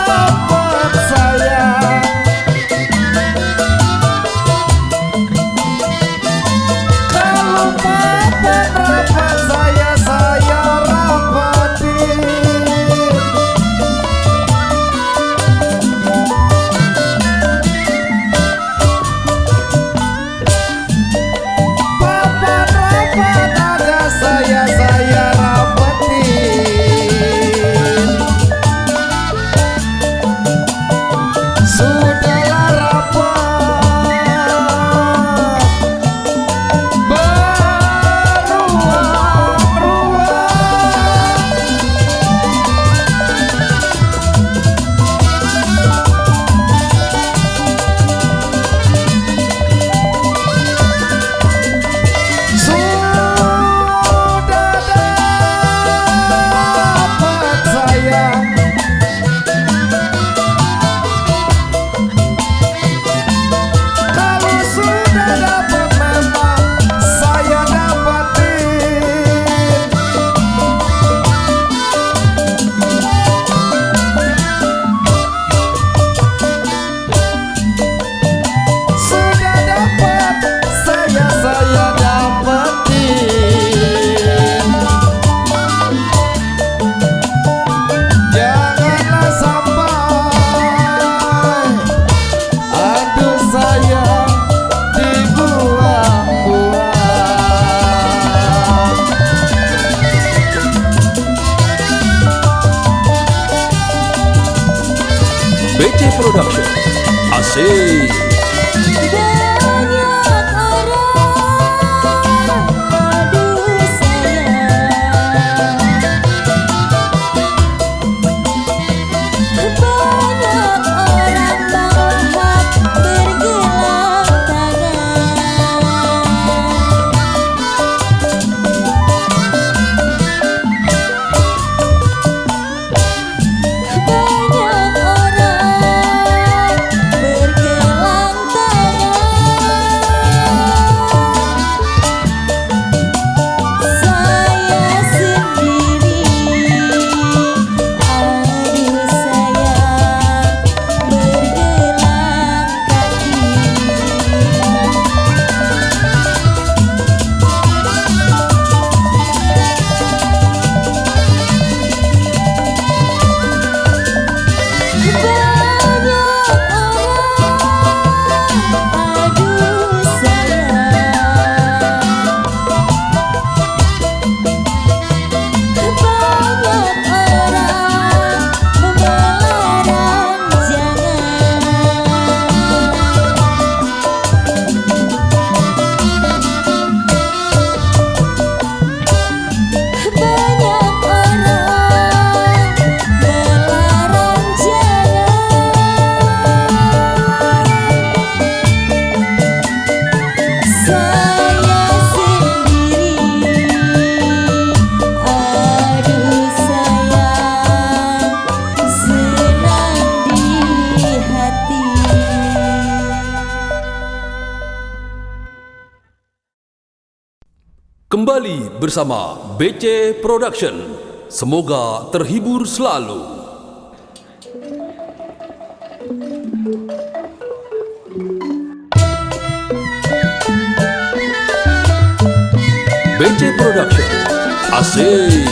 Rapat sayang, kalau rapat saya rapatin. Rapat ada saya rapatin. asik. Banyak orang aduh sayang, banyak orang berhak bergelang tangan. Banyak orang bergelang tangan. Saya sendiri, aduh sayang, bergelang kaki. Banyak orang aduh sayang, banyak orang melarang jangan. Banyak orang melarang jangan. Saya sendiri, aduh sayang, senang di hati. Kembali bersama BC Production. Semoga terhibur selalu. BC Production. Asik.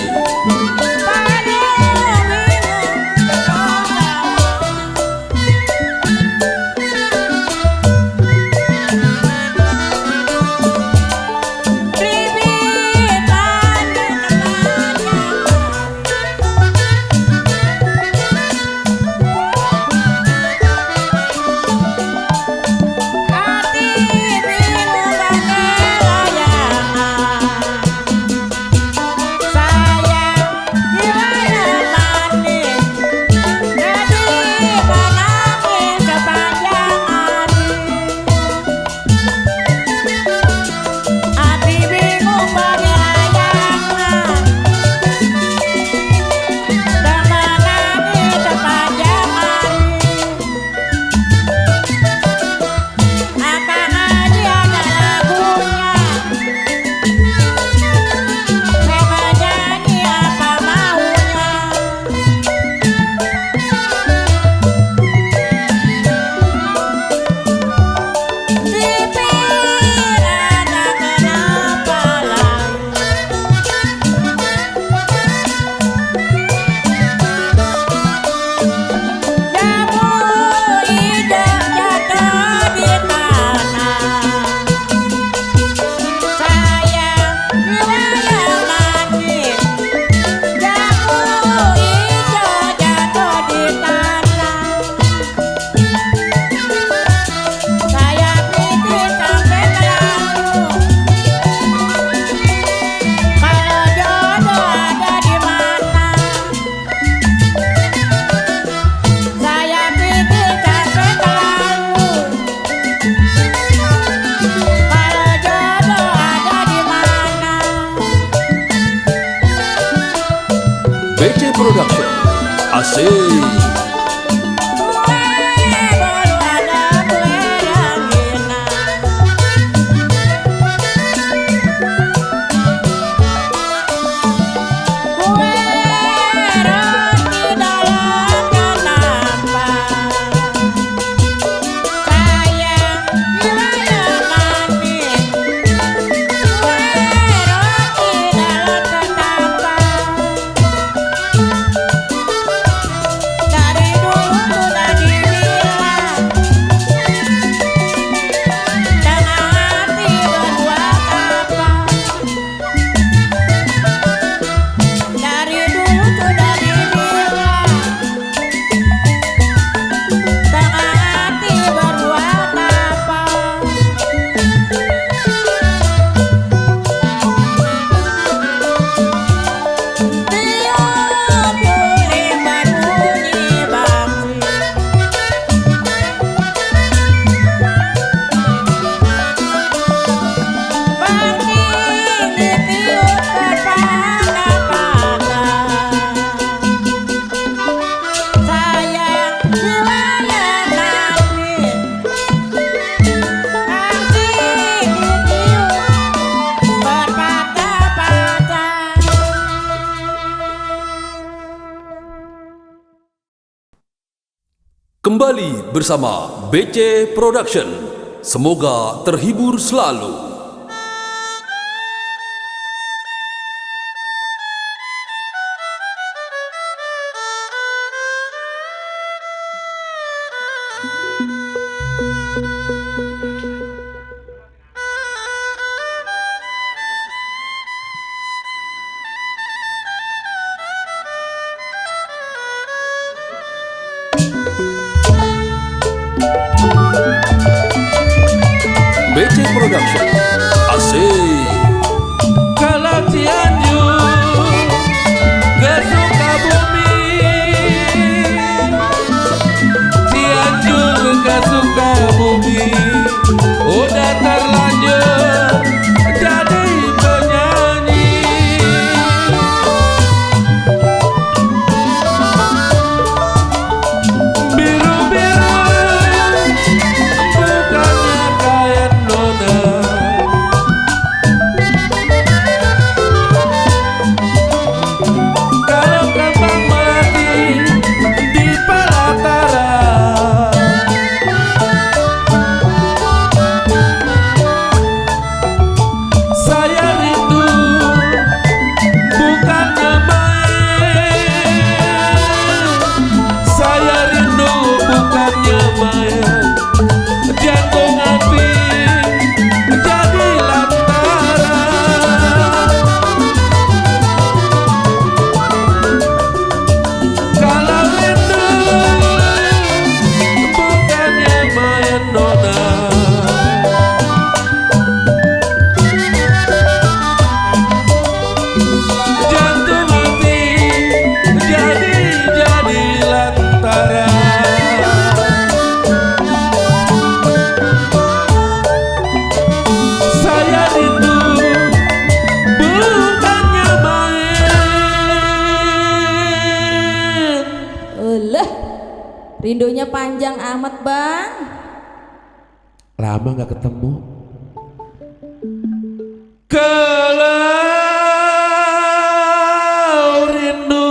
BC Production. Asik. Kembali bersama BC Production. Semoga terhibur selalu. BC Production. Asik. Kalau Cianjur ke Sukabumi, Cianjur ke Sukabumi, udah terlanjur jadi penyanyi. Biru-biru bukannya kain nona, kalau kembang melati di Palatara, saya rindu bukannya main, saya rindu bukannya main, jantung hati jadi lantaran. Kalau rindu bukannya main nona, jantung hati jadi lantaran. Saya rindu bukannya main. Ulah, rindunya panjang amat bang. Lama gak ketemu. Kalau rindu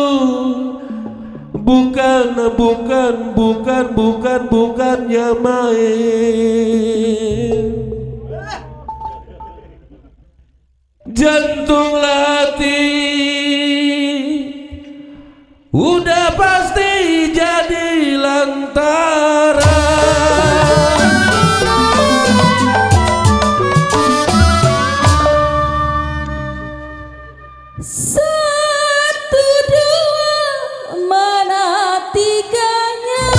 bukannya main, jantung hati udah pasti jadi lantaran. Satu dua mana tiganya,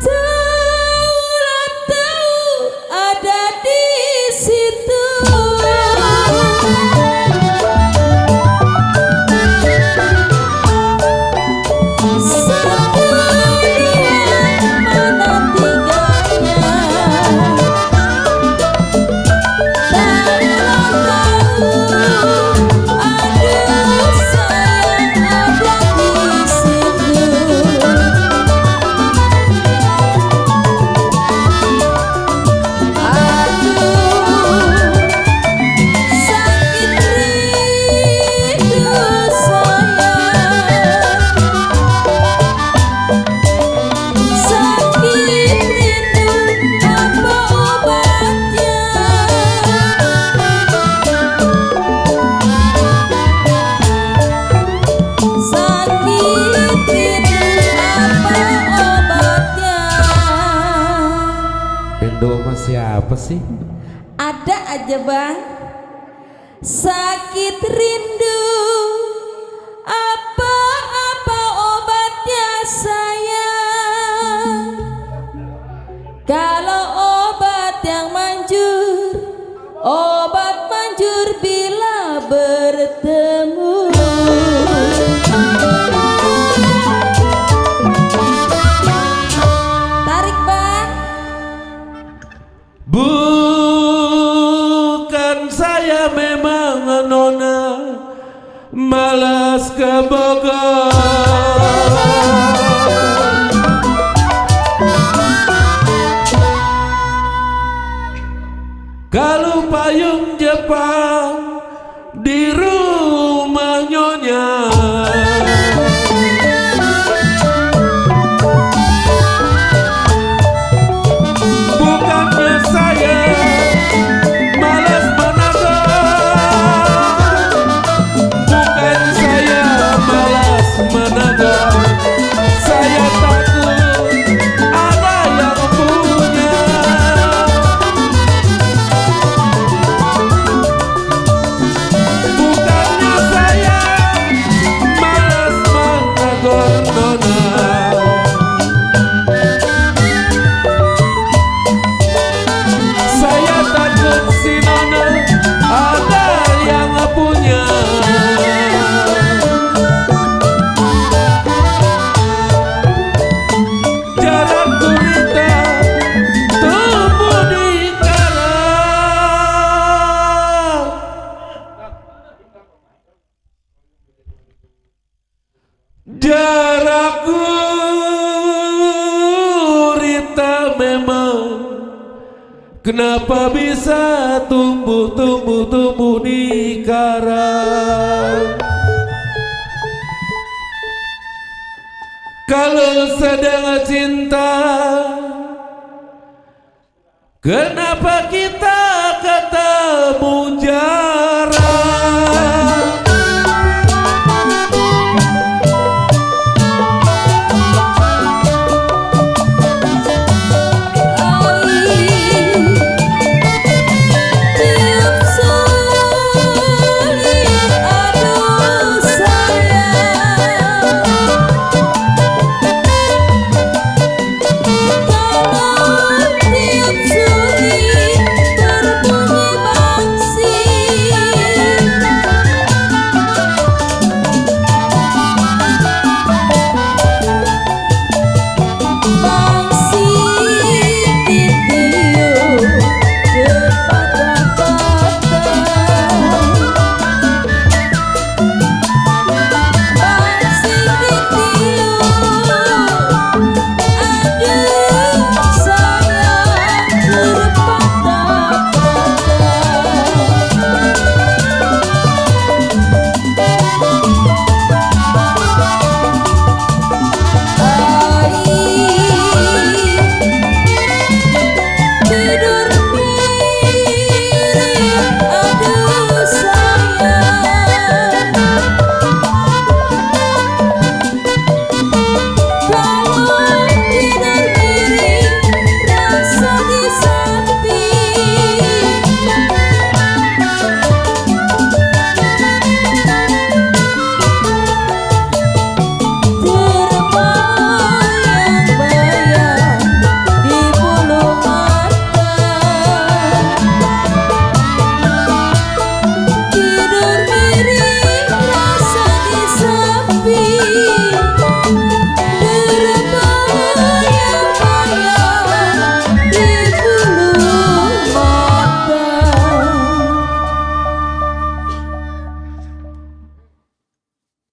taulah tahu ada di situ. Satu dua mana tiganya, aduh sayang ada di situ. Aduh sakit rindu sayang, sakit rindu apa obatnya. Sakit rindu apa obatnya. Rindu sama siapa sih? Ada aja bang. Sakit rindu apa obatnya sayang. Kalau obat yang manjur, obat manjur bila bertemu. Tarik bang. Bukan saya memang nona malas ke Bogor. Kalau payung Jepang di rumah Jarak gurita memang kenapa bisa tumbuh di karang. Kalau sedang cinta, kenapa kita